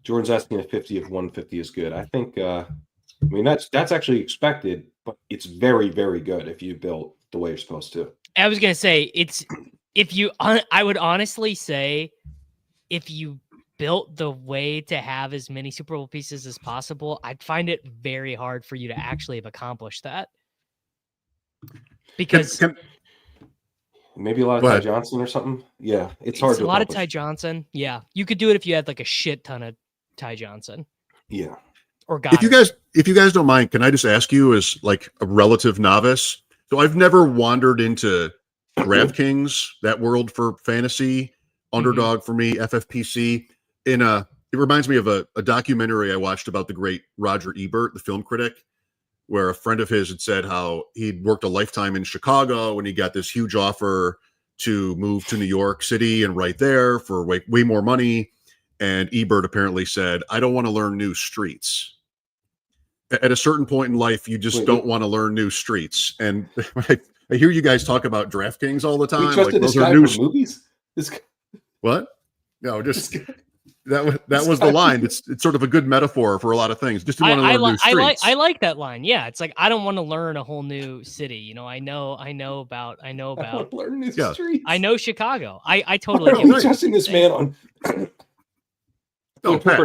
Jordan's asking if 50 of 150 is good. I think that's actually expected, but it's very, very good if you build the way you're supposed to. I was gonna say I would honestly say if you built the way to have as many Super Bowl pieces as possible, I'd find it very hard for you to actually have accomplished that. Because maybe a lot of Ty Johnson or something. Yeah, it's hard to a lot of Ty Johnson. Yeah, you could do it if you had like a shit ton of Ty Johnson. Yeah. Or if you guys don't mind, can I just ask you as like a relative novice? So I've never wandered into DraftKings, that world for fantasy, underdog for me, FFPC. It reminds me of a documentary I watched about the great Roger Ebert, the film critic, where a friend of his had said how he'd worked a lifetime in Chicago and he got this huge offer to move to New York City and right there for way more money. And Ebert apparently said, I don't want to learn new streets. At a certain point in life, you just don't want to learn new streets. And I hear you guys talk about DraftKings all the time. Like those are new movies. What? No, just that was the line. It's sort of a good metaphor for a lot of things. Just to want to learn new streets. I like that line. Yeah, it's like I don't want to learn a whole new city. I know about learn new streets. I know Chicago. I totally get it. Trusting this man on. No, Pat,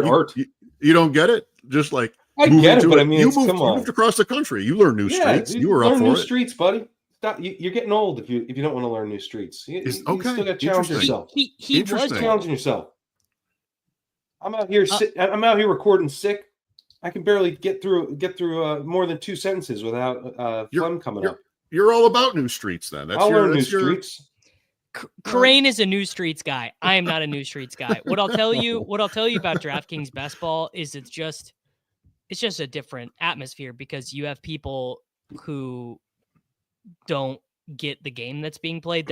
you don't get it. Just like I get it, but I mean, you moved across the country. You learn new streets. You were up for it. Learn new streets, buddy. Stop. You're getting old if you don't want to learn new streets. You still got to challenge yourself. He was challenging yourself. I'm out here. I'm out here recording sick. I can barely get through more than 2 sentences without fun coming up. You're all about new streets, then. I'll learn new streets. Crane is a new streets guy. I am not a new streets guy. What I'll tell you about DraftKings Best Ball is it's just a different atmosphere because you have people who don't get the game that's being played.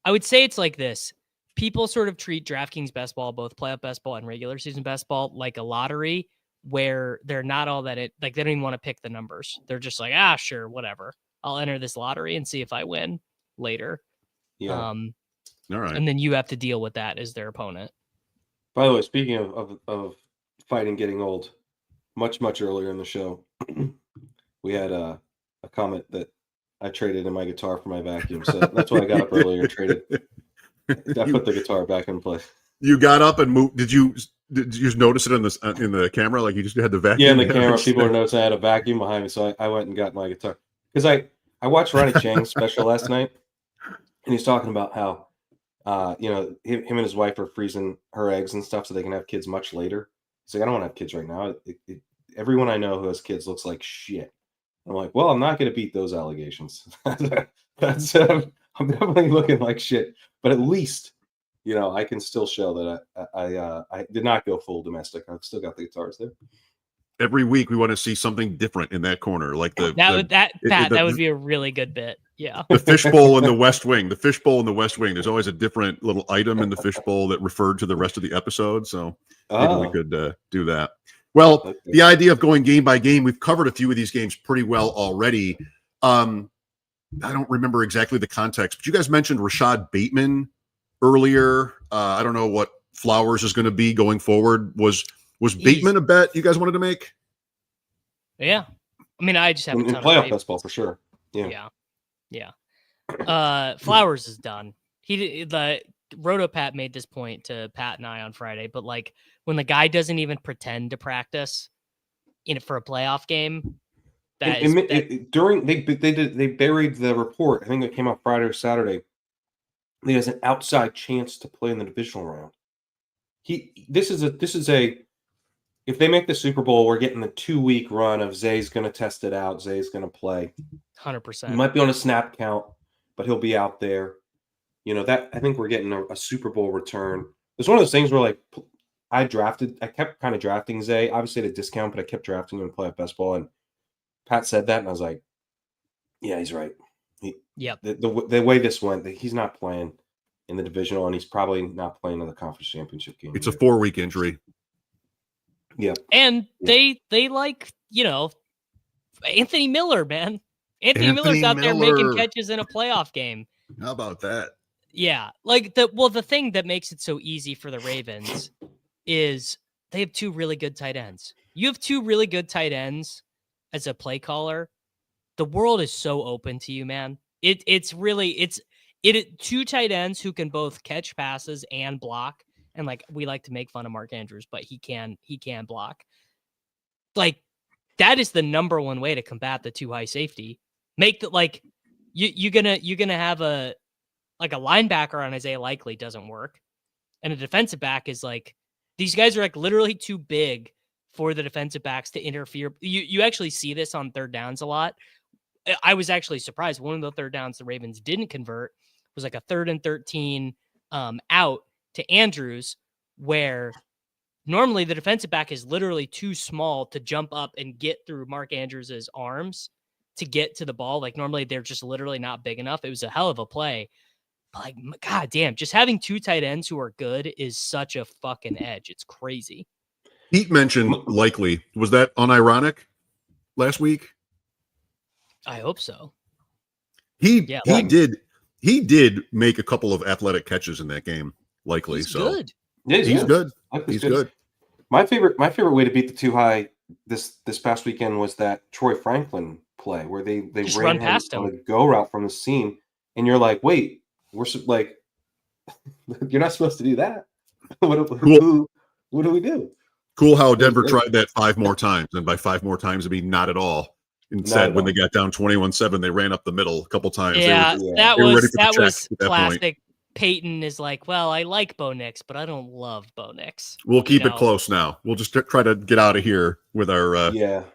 I would say it's like this. People sort of treat DraftKings Best Ball, both playoff best ball and regular season best ball, like a lottery where they're not all that they don't even want to pick the numbers. They're just like, sure, whatever. I'll enter this lottery and see if I win later. Yeah. All right. And then you have to deal with that as their opponent. By the way, speaking of fighting getting old, much earlier in the show, we had a comment that I traded in my guitar for my vacuum. So that's why I got up earlier and traded. I put the guitar back in place. You got up and moved. Did you just notice it in the camera? Like you just had the vacuum? Yeah, in the camera, people are noticing I had a vacuum behind me. So I went and got my guitar. Because I watched Ronnie Chang's special last night. And he's talking about how, him and his wife are freezing her eggs and stuff so they can have kids much later. He's like, I don't want to have kids right now. Everyone I know who has kids looks like shit. I'm like, well, I'm not going to beat those allegations. That's I'm definitely looking like shit. But at least, I can still show that I did not go full domestic. I've still got the guitars there. Every week we want to see something different in that corner, like that would be a really good bit. Yeah, the fishbowl in the West Wing. The fishbowl in the West Wing. There's always a different little item in the fishbowl that referred to the rest of the episode. So maybe we could do that. Well, the idea of going game by game, we've covered a few of these games pretty well already. I don't remember exactly the context, but you guys mentioned Rashod Bateman earlier. I don't know what Flowers is going to be going forward. Was Bateman a bet you guys wanted to make? Yeah. I mean, I just have in playoff baseball for sure. Yeah. Flowers is done. The Rotopat made this point to Pat and I on Friday, but like when the guy doesn't even pretend to practice, in for a playoff game. They buried the report. I think it came out Friday or Saturday. He has an outside chance to play in the divisional round. This is a if they make the Super Bowl, we're getting the 2-week run of Zay's going to test it out. Zay's going to play 100%. He might be on a snap count, but he'll be out there. That I think we're getting a Super Bowl return. It's one of those things where like I kept kind of drafting Zay, obviously at a discount, but I kept drafting him to play at best ball. And Pat said that, and I was like, yeah, he's right. The way this went, he's not playing in the divisional, and he's probably not playing in the conference championship game. It's a 4-week injury. Yeah. And they like, Anthony Miller, man. Anthony Miller's out there making catches in a playoff game. How about that? Yeah. Like the thing that makes it so easy for the Ravens is they have 2 really good tight ends. You have 2 really good tight ends as a play caller. The world is so open to you, man. It's 2 tight ends who can both catch passes and block. And like we like to make fun of Mark Andrews, but he can block. Like that is the number one way to combat the 2 high safety. Make that like you're gonna have a linebacker on Isaiah Likely doesn't work, and a defensive back is like these guys are like literally too big for the defensive backs to interfere. You actually see this on third downs a lot. I was actually surprised. One of the third downs the Ravens didn't convert was like a 3rd and 13 out to Andrews, where normally the defensive back is literally too small to jump up and get through Mark Andrews's arms to get to the ball. Like normally they're just literally not big enough. It was a hell of a play. But like, God damn, just having 2 tight ends who are good is such a fucking edge. It's crazy. Pete mentioned Likely. Was that unironic last week? I hope so. He did make a couple of athletic catches in that game. Likely, he's so good. Yeah, he's good. He's good. My favorite way to beat the 2 high this past weekend was that Troy Franklin play where they just ran run past him on a go route from the seam, and you're like, wait, we're like, you're not supposed to do that. What do we do? Cool how Denver tried that 5 more times, and by 5 more times, I mean not at all. Instead, when they got down 21-7, they ran up the middle a couple times. Yeah, that was classic. Peyton is like, well, I like Bo Nix, but I don't love Bo Nix. We'll keep it close now. We'll just try to get out of here with our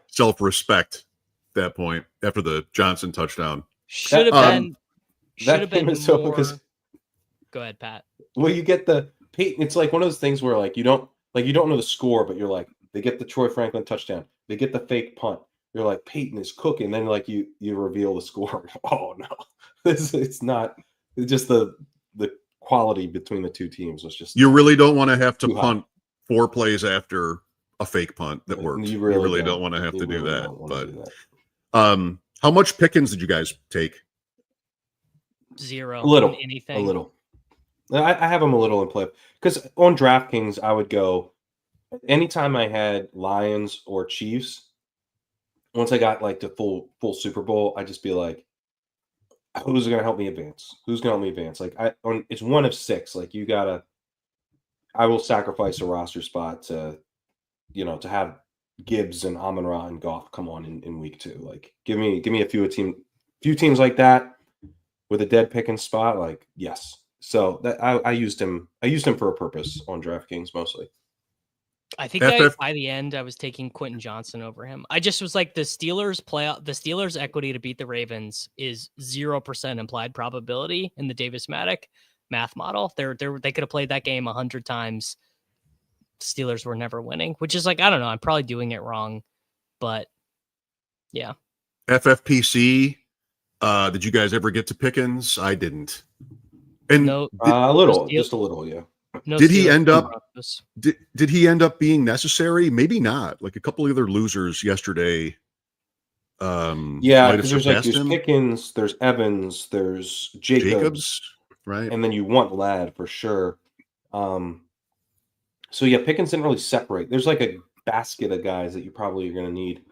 self-respect at that point after the Johnson touchdown. Should have been more... because Go ahead, Pat. Well, you get the Peyton. It's like one of those things where like you don't know the score, but you're like, they get the Troy Franklin touchdown, they get the fake punt. You're like, Peyton is cooking. Then like you reveal the score. Oh no, it's not. It's just the quality between the 2 teams was just. You really don't want to have to punt 4 plays after a fake punt that worked. You really don't want to have to do that. But how much Pickens did you guys take? 0. A little. Anything. A little. I have them a little in play because on DraftKings I would go anytime I had Lions or Chiefs. Once I got like the full Super Bowl, I'd just be like, who's going to help me advance? Who's going to help me advance? Like it's 1 of 6. Like I will sacrifice a roster spot to have Gibbs and Amon-Ra and Goff come on in week 2. Like give me a few teams like that with a dead Pickens spot. Like, yes. So that I used him for a purpose on DraftKings mostly. I think by the end I was taking Quentin Johnson over him. I just was like the Steelers equity to beat the Ravens is 0% implied probability in the Davis Maddock math model. They could have played that game 100 times. Steelers were never winning, which is like, I don't know. I'm probably doing it wrong, but yeah. FFPC. Did you guys ever get to Pickens? I didn't. And just a little, yeah. No, did he end up? Did he end up being necessary? Maybe not. Like a couple of other losers yesterday. Because there's Pickens, there's Evans, there's Jacobs, right? And then you want Ladd for sure. So yeah, Pickens didn't really separate. There's like a basket of guys that you probably are going to need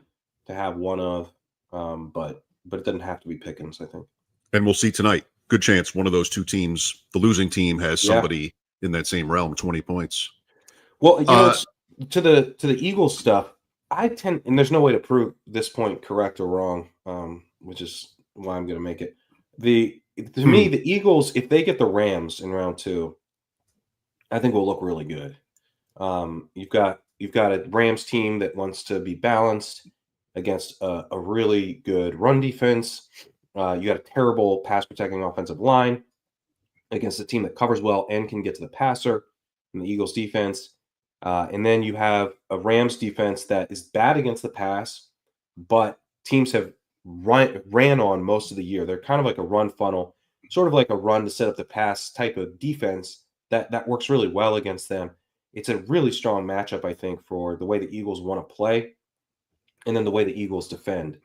to have one of, but it doesn't have to be Pickens, I think. And we'll see tonight. Good chance one of those 2 teams, the losing team, has somebody in that same realm, 20 points. Well, to the Eagles stuff, and there's no way to prove this point correct or wrong, which is why I'm going to make it. To me, the Eagles, if they get the Rams in round 2, I think will look really good. You've got a Rams team that wants to be balanced against a really good run defense. You got a terrible pass protecting offensive line against a team that covers well and can get to the passer in the Eagles defense. And then you have a Rams defense that is bad against the pass, but teams have ran on most of the year. They're kind of like a run funnel, sort of like a run to set up the pass type of defense that works really well against them. It's a really strong matchup, I think, for the way the Eagles want to play and then the way the Eagles defend.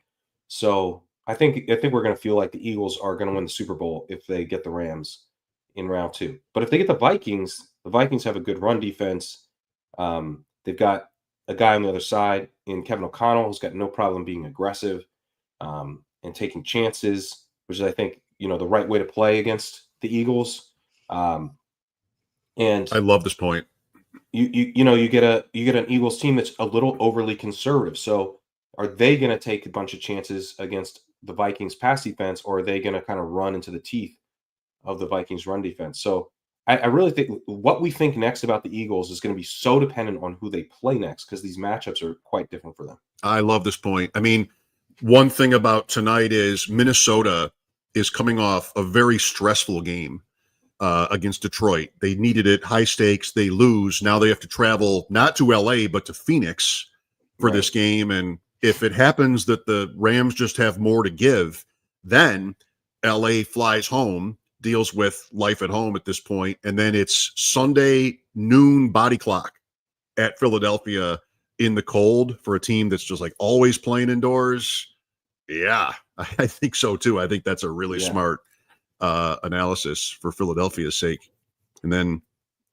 So I think we're going to feel like the Eagles are going to win the Super Bowl if they get the Rams in round 2. But if they get the Vikings have a good run defense. They've got a guy on the other side in Kevin O'Connell who's got no problem being aggressive and taking chances, which is, I think, the right way to play against the Eagles. And I love this point. You get an Eagles team that's a little overly conservative. So are they going to take a bunch of chances against the Vikings pass defense, or are they going to kind of run into the teeth of the Vikings run defense? So I really think what we think next about the Eagles is going to be so dependent on who they play next, because these matchups are quite different for them. I love this point. I mean, one thing about tonight is Minnesota is coming off a very stressful game against Detroit. They needed it, high stakes, they lose. Now they have to travel not to LA, but to Phoenix for this game. And if it happens that the Rams just have more to give, then LA flies home, deals with life at home at this point, and then it's Sunday noon body clock at Philadelphia in the cold for a team that's just like always playing indoors. Yeah, I think so too. I think that's a really smart analysis for Philadelphia's sake. And then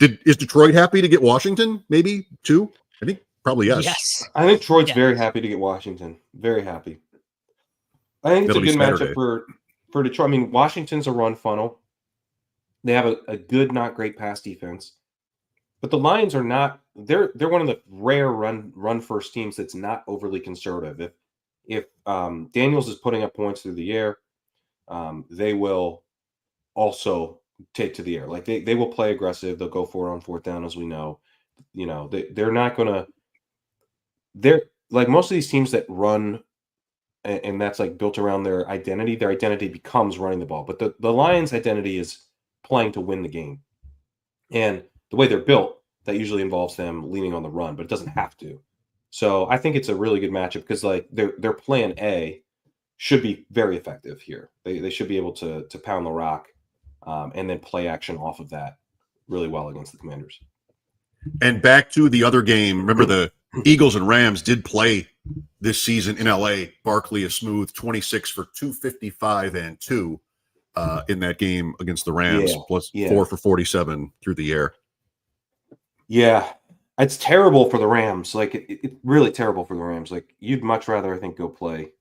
is Detroit happy to get Washington maybe too? I think probably yes. I think Detroit's very happy to get Washington. Very happy. I think it's a good matchup for Detroit. I mean, Washington's a run funnel. They have a good, not great pass defense. But the Lions are not – they're one of the rare run-first teams that's not overly conservative. If Daniels is putting up points through the air, they will also take to the air. Like they will play aggressive. They'll go for it on fourth down, as we know. They're not going to – they're like most of these teams that run and that's like built around their identity becomes running the ball. But the Lions' identity is – playing to win the game. And the way they're built, that usually involves them leaning on the run, but it doesn't have to. So I think it's a really good matchup because like their plan A should be very effective here. They should be able to pound the rock and then play action off of that really well against the Commanders. And back to the other game, remember the Eagles and Rams did play this season in LA. Barkley is smooth 26 for 255 and 2. In that game against the Rams, plus 4 for 47 through the air. Yeah, it's terrible for the Rams. Like, it's really terrible for the Rams. Like, you'd much rather, I think, go play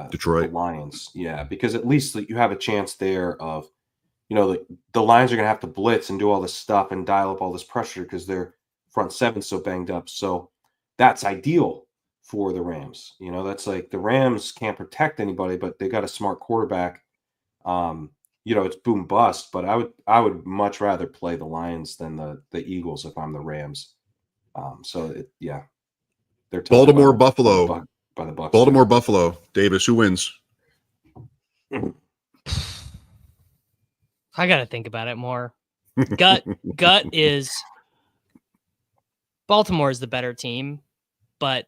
Detroit the Lions. Yeah, because at least you have a chance there of, the Lions are going to have to blitz and do all this stuff and dial up all this pressure because their front seven's so banged up. So that's ideal for the Rams. That's like the Rams can't protect anybody, but they got a smart quarterback. It's boom bust, but I would much rather play the Lions than the Eagles if I'm the Rams. They're Baltimore Buffalo by the Bucs. Baltimore Buffalo. Davis, who wins? I got to think about it more. Gut is Baltimore is the better team, but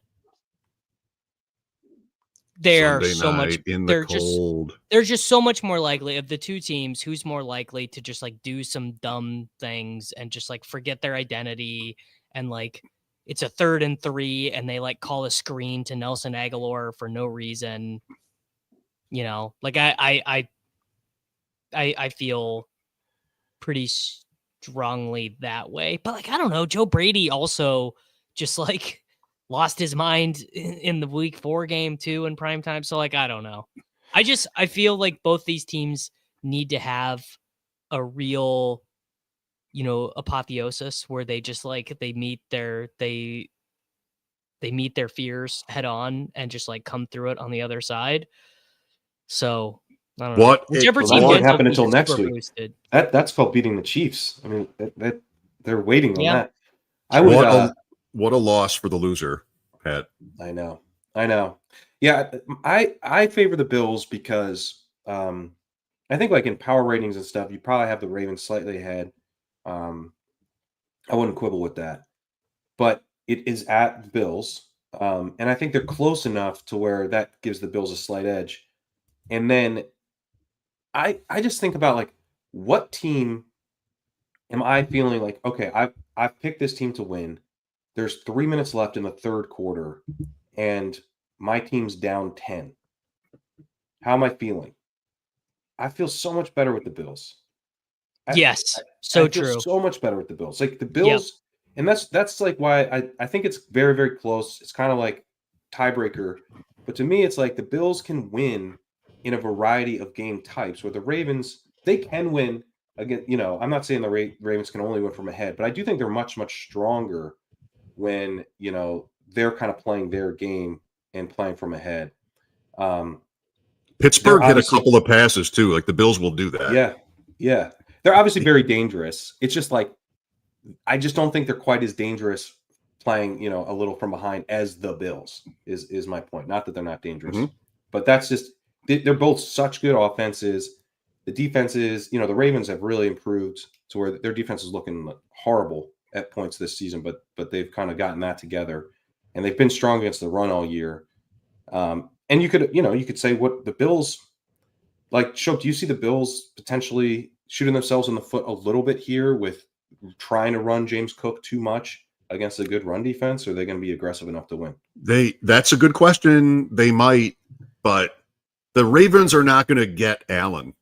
they're so much in the cold. They're just so much more likely of the two teams. Who's more likely to just like do some dumb things and just like forget their identity and like it's a 3rd and 3 and they like call a screen to Nelson Aguilar for no reason. Like I feel pretty strongly that way. But like I don't know, Joe Brady also just like lost his mind in the week 4 game too in prime time. So like, I don't know. I feel like both these teams need to have a real, apotheosis where they just like, they meet they meet their fears head on and just like come through it on the other side. So I don't know. Whichever team won't wins, happen until next week. Boosted. That's called beating the Chiefs. I mean, that they're waiting on that. What a loss for the loser, Pat. I know. Yeah, I favor the Bills because I think like in power ratings and stuff, you probably have the Ravens slightly ahead. I wouldn't quibble with that, but it is at the Bills, and I think they're close enough to where that gives the Bills a slight edge. And then I just think about like what team am I feeling like? Okay, I've picked this team to win. There's 3 minutes left in the third quarter, and my team's down 10. How am I feeling? I feel so much better with the Bills. Yes, I feel so much better with the Bills. Like the Bills, and that's like why I think it's very, very close. It's kind of like tiebreaker. But to me, it's like the Bills can win in a variety of game types, where the Ravens, they can win again. You know, I'm not saying the Ravens can only win from ahead, but I do think they're much, much stronger when, you know, they're kind of playing their game and playing from ahead. Pittsburgh hit a couple of passes too. Like the Bills will do that. Yeah. They're obviously very dangerous. It's just like, I just don't think they're quite as dangerous playing, you know, a little from behind as the Bills is my point. Not that they're not dangerous, but that's just, they're both such good offenses. The defenses, you know, the Ravens have really improved to where their defense is looking horrible at points this season, but they've kind of gotten that together, and they've been strong against the run all year. And you could say what the Bills, like, Shope, do you see the Bills potentially shooting themselves in the foot a little bit here with trying to run James Cook too much against a good run defense, or are they going to be aggressive enough to win? That's a good question. They might, but the Ravens are not going to get Allen.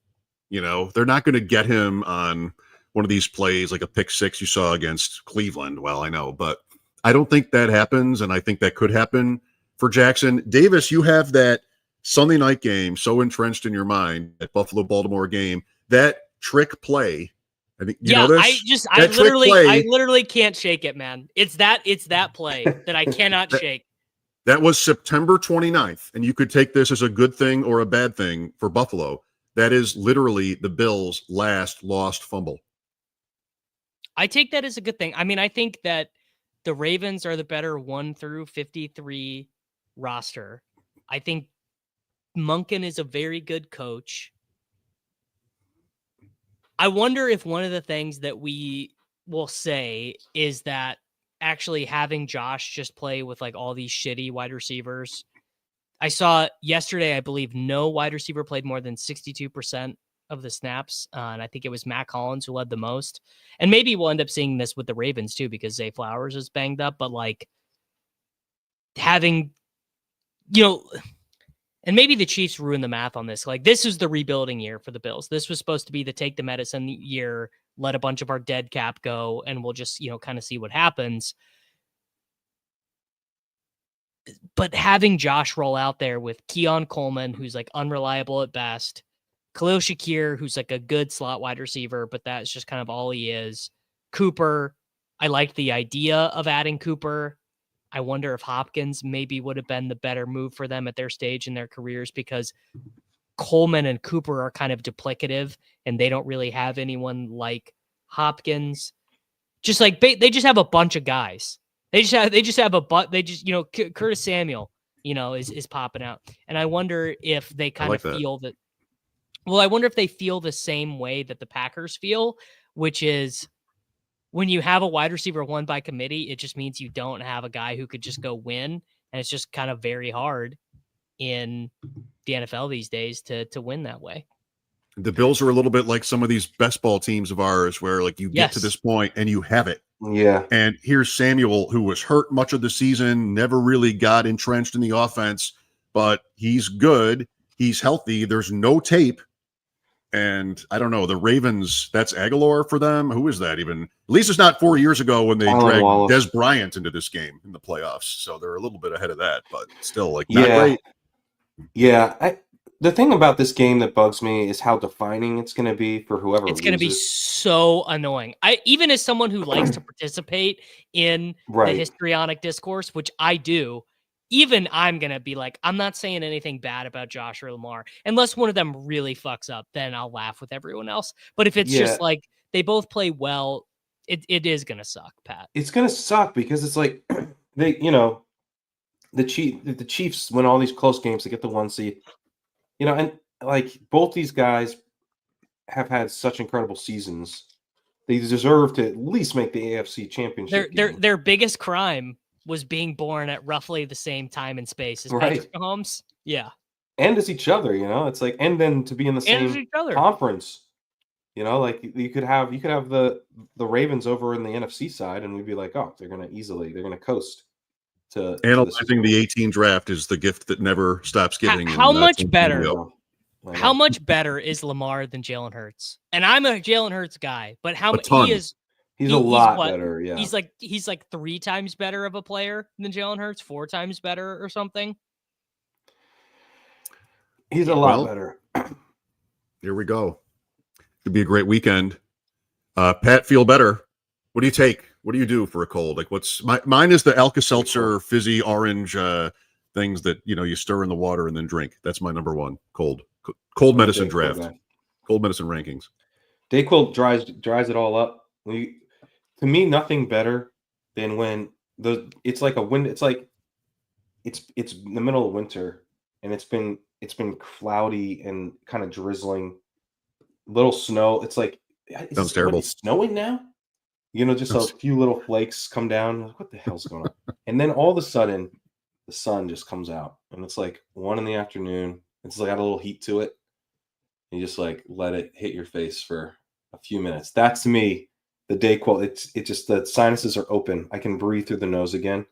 You know, they're not going to get him on one of these plays like a pick six you saw against Cleveland. Well, I know, but I don't think that happens, and I think that could happen for Jackson. Davis, you have that Sunday night game so entrenched in your mind, that Buffalo-Baltimore game, that trick play. I think you know this? I literally can't shake it, man. It's that play that I cannot shake. That was September 29th, and you could take this as a good thing or a bad thing for Buffalo. That is literally the Bills' last lost fumble. I take that as a good thing. I mean, I think that the Ravens are the better 1 through 53 roster. I think Monken is a very good coach. I wonder if one of the things that we will say is that actually having Josh just play with like all these shitty wide receivers. I saw yesterday, I believe no wide receiver played more than 62% of the snaps. And I think it was Matt Collins who led the most. And maybe we'll end up seeing this with the Ravens too, because Zay Flowers is banged up, but like having, you know, and maybe the Chiefs ruined the math on this. Like, this is the rebuilding year for the Bills. This was supposed to be the take the medicine year, let a bunch of our dead cap go, and we'll just, you know, kind of see what happens. But having Josh roll out there with Keon Coleman, who's like unreliable at best, Khalil Shakir, who's like a good slot wide receiver, but that's just kind of all he is. Cooper, I liked the idea of adding Cooper. I wonder if Hopkins maybe would have been the better move for them at their stage in their careers, because Coleman and Cooper are kind of duplicative and they don't really have anyone like Hopkins. Just like they just have a bunch of guys. They just have you know, Curtis Samuel, you know, is popping out. And I wonder if they kind of feel that. Well, I wonder if they feel the same way that the Packers feel, which is, when you have a wide receiver one by committee, it just means you don't have a guy who could just go win. And it's just kind of very hard in the NFL these days to win that way. The Bills are a little bit like some of these best ball teams of ours, where like you get to this point and you have it. Yeah. And here's Samuel, who was hurt much of the season, never really got entrenched in the offense, but he's good. He's healthy. There's no tape. And I don't know, the Ravens, that's Aguilar for them. Who is that even? At least it's not 4 years ago when they dragged Des Bryant into this game in the playoffs. So they're a little bit ahead of that, but still, like, not great. Yeah. The thing about this game that bugs me is how defining it's going to be for whoever It's going to be so annoying. Even as someone who likes to participate in the histrionic discourse, which I do, even I'm going to be like, I'm not saying anything bad about Josh or Lamar. Unless one of them really fucks up, then I'll laugh with everyone else. But if it's just like they both play well, it is going to suck, Pat. It's going to suck because it's like the Chiefs win all these close games to get the 1 seed. And like both these guys have had such incredible seasons. They deserve to at least make the AFC Championship. Their biggest crime was being born at roughly the same time and space as Patrick Mahomes. Yeah. And as each other, it's like, and then to be in the same conference, like you could have the Ravens over in the NFC side, and we'd be like, oh, they're going to coast. Analyzing the 18 draft is the gift that never stops giving. How much better? How much better is Lamar than Jalen Hurts? And I'm a Jalen Hurts guy, but he's a lot better. Yeah, he's like 3 times better of a player than Jalen Hurts, 4 times better or something. He's a lot better. Here we go. Could be a great weekend. Pat, feel better. What do you take? What do you do for a cold? Like mine is the Alka-Seltzer fizzy orange things that, you stir in the water and then drink. That's my number one cold medicine draft. Cold medicine rankings. Dayquil dries it all up. To me, nothing better than when it's like a wind. It's like it's in the middle of winter and it's been cloudy and kind of drizzling, little snow. It's like, sounds terrible. It's snowing now. Just a few little flakes come down. What the hell's going on? And then all of a sudden, the sun just comes out, and it's like 1 PM. It's like got a little heat to it. You just like let it hit your face for a few minutes. That's to me the Dayquil. It's just the sinuses are open. I can breathe through the nose again.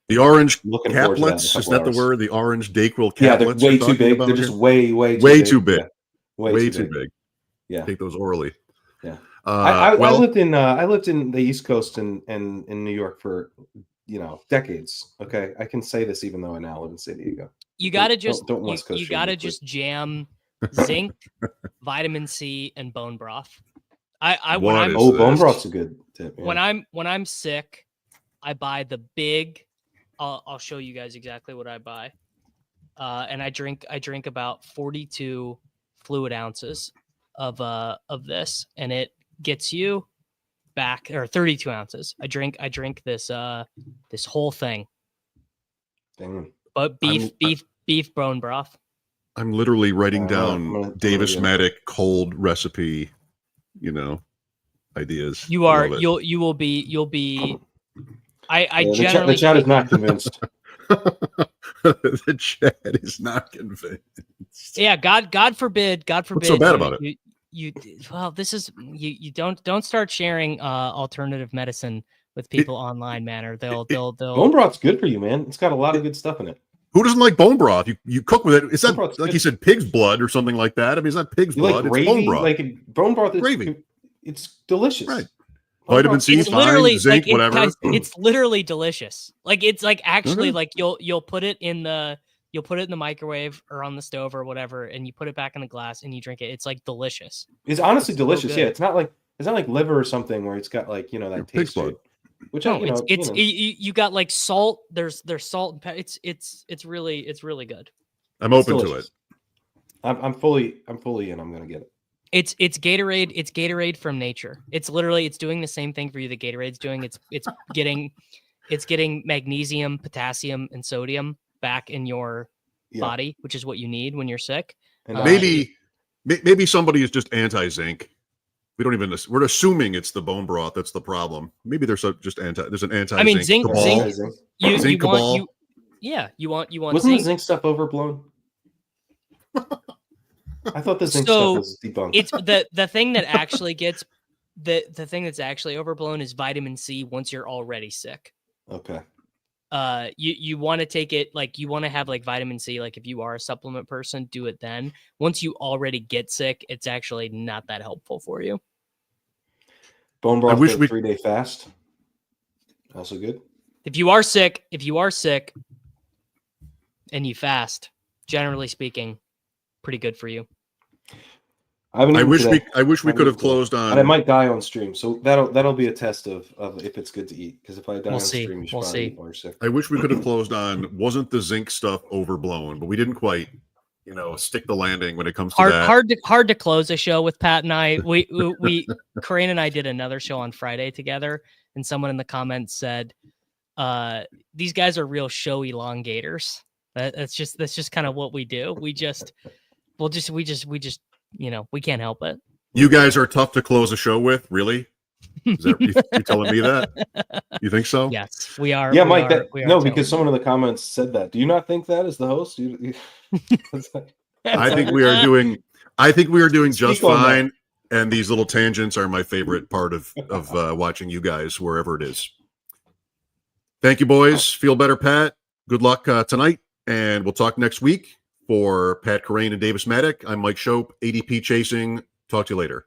The orange caplets, is that the word? The orange Dayquil caplets? Yeah, they're way too big. They're just way too big. Yeah. Way too big. Yeah, take those orally. Yeah. I lived in the East Coast and in New York for decades. Okay, I can say this even though I now live in San Diego. You gotta just jam zinc, vitamin C, and bone broth. Bone broth's a good tip. Yeah. When I'm sick, I buy the big. I'll show you guys exactly what I buy. And I drink about 42 fluid ounces of this, and it gets you back, or 32 ounces. I drink this this whole thing. Damn. But beef bone broth. I'm literally writing down Davis Maddock cold recipe, ideas. You will be. I generally the chat is not convinced. The chat is not convinced. Yeah, God forbid. What's so bad about it? You don't start sharing alternative medicine with people online, man, or they'll bone broth's good for you, man. It's got a lot of good stuff in it. Who doesn't like bone broth? You cook with it. It's not like you said pig's blood or something like that. I mean, it's not pig's blood. Gravy? It's bone broth. Like bone broth is gravy. It's delicious. Vitamin C, zinc, whatever. Guys, it's literally delicious. Like it's like actually like you'll put it in the microwave or on the stove or whatever, and you put it back in a glass and you drink it. It's like delicious. It's honestly delicious. Yeah, it's not like liver or something where it's got like that taste to it. Which you got like salt. There's salt and pepper. It's really good. I'm open to it. I'm fully in. I'm gonna get it. It's Gatorade. It's Gatorade from nature. It's doing the same thing for you that Gatorade's doing. It's getting magnesium, potassium, and sodium back in your body, which is what you need when you're sick. And maybe somebody is just anti-zinc. We're assuming it's the bone broth that's the problem. Maybe there's there's an anti-zinc. I mean, zinc. You want. Wasn't zinc? The zinc stuff overblown? I thought the zinc stuff was debunked. It's the thing that actually gets the thing that's actually overblown is vitamin C once you're already sick. Okay. You want to take it, like you want to have like vitamin C, like if you are a supplement person, do it then. Once you already get sick, it's actually not that helpful for you. Bone broth for a 3-day fast. Also good. If you are sick and you fast, generally speaking, pretty good for you. I wish we could have closed on. And I might die on stream, so that'll be a test of if it's good to eat. Because if I die on stream, you should probably eat more sick. I wish we could have closed on. Wasn't the zinc stuff overblown? But we didn't quite, stick the landing when it comes to that. Hard to close a show with Pat and I. We Corinne and I did another show on Friday together, and someone in the comments said, "These guys are real show elongators." That's just kind of what we do. We just we can't help it. You guys are tough to close a show with, really? Is that you telling me that? You think so? Yes, we are. Yeah, Mike. Because someone in the comments said that. Do you not think that as the host? I think we are doing. I think we are doing just fine. And these little tangents are my favorite part of watching you guys wherever it is. Thank you, boys. Feel better, Pat. Good luck tonight, and we'll talk next week. For Pat Corain and Davis Maddock, I'm Mike Shope, ADP Chasing. Talk to you later.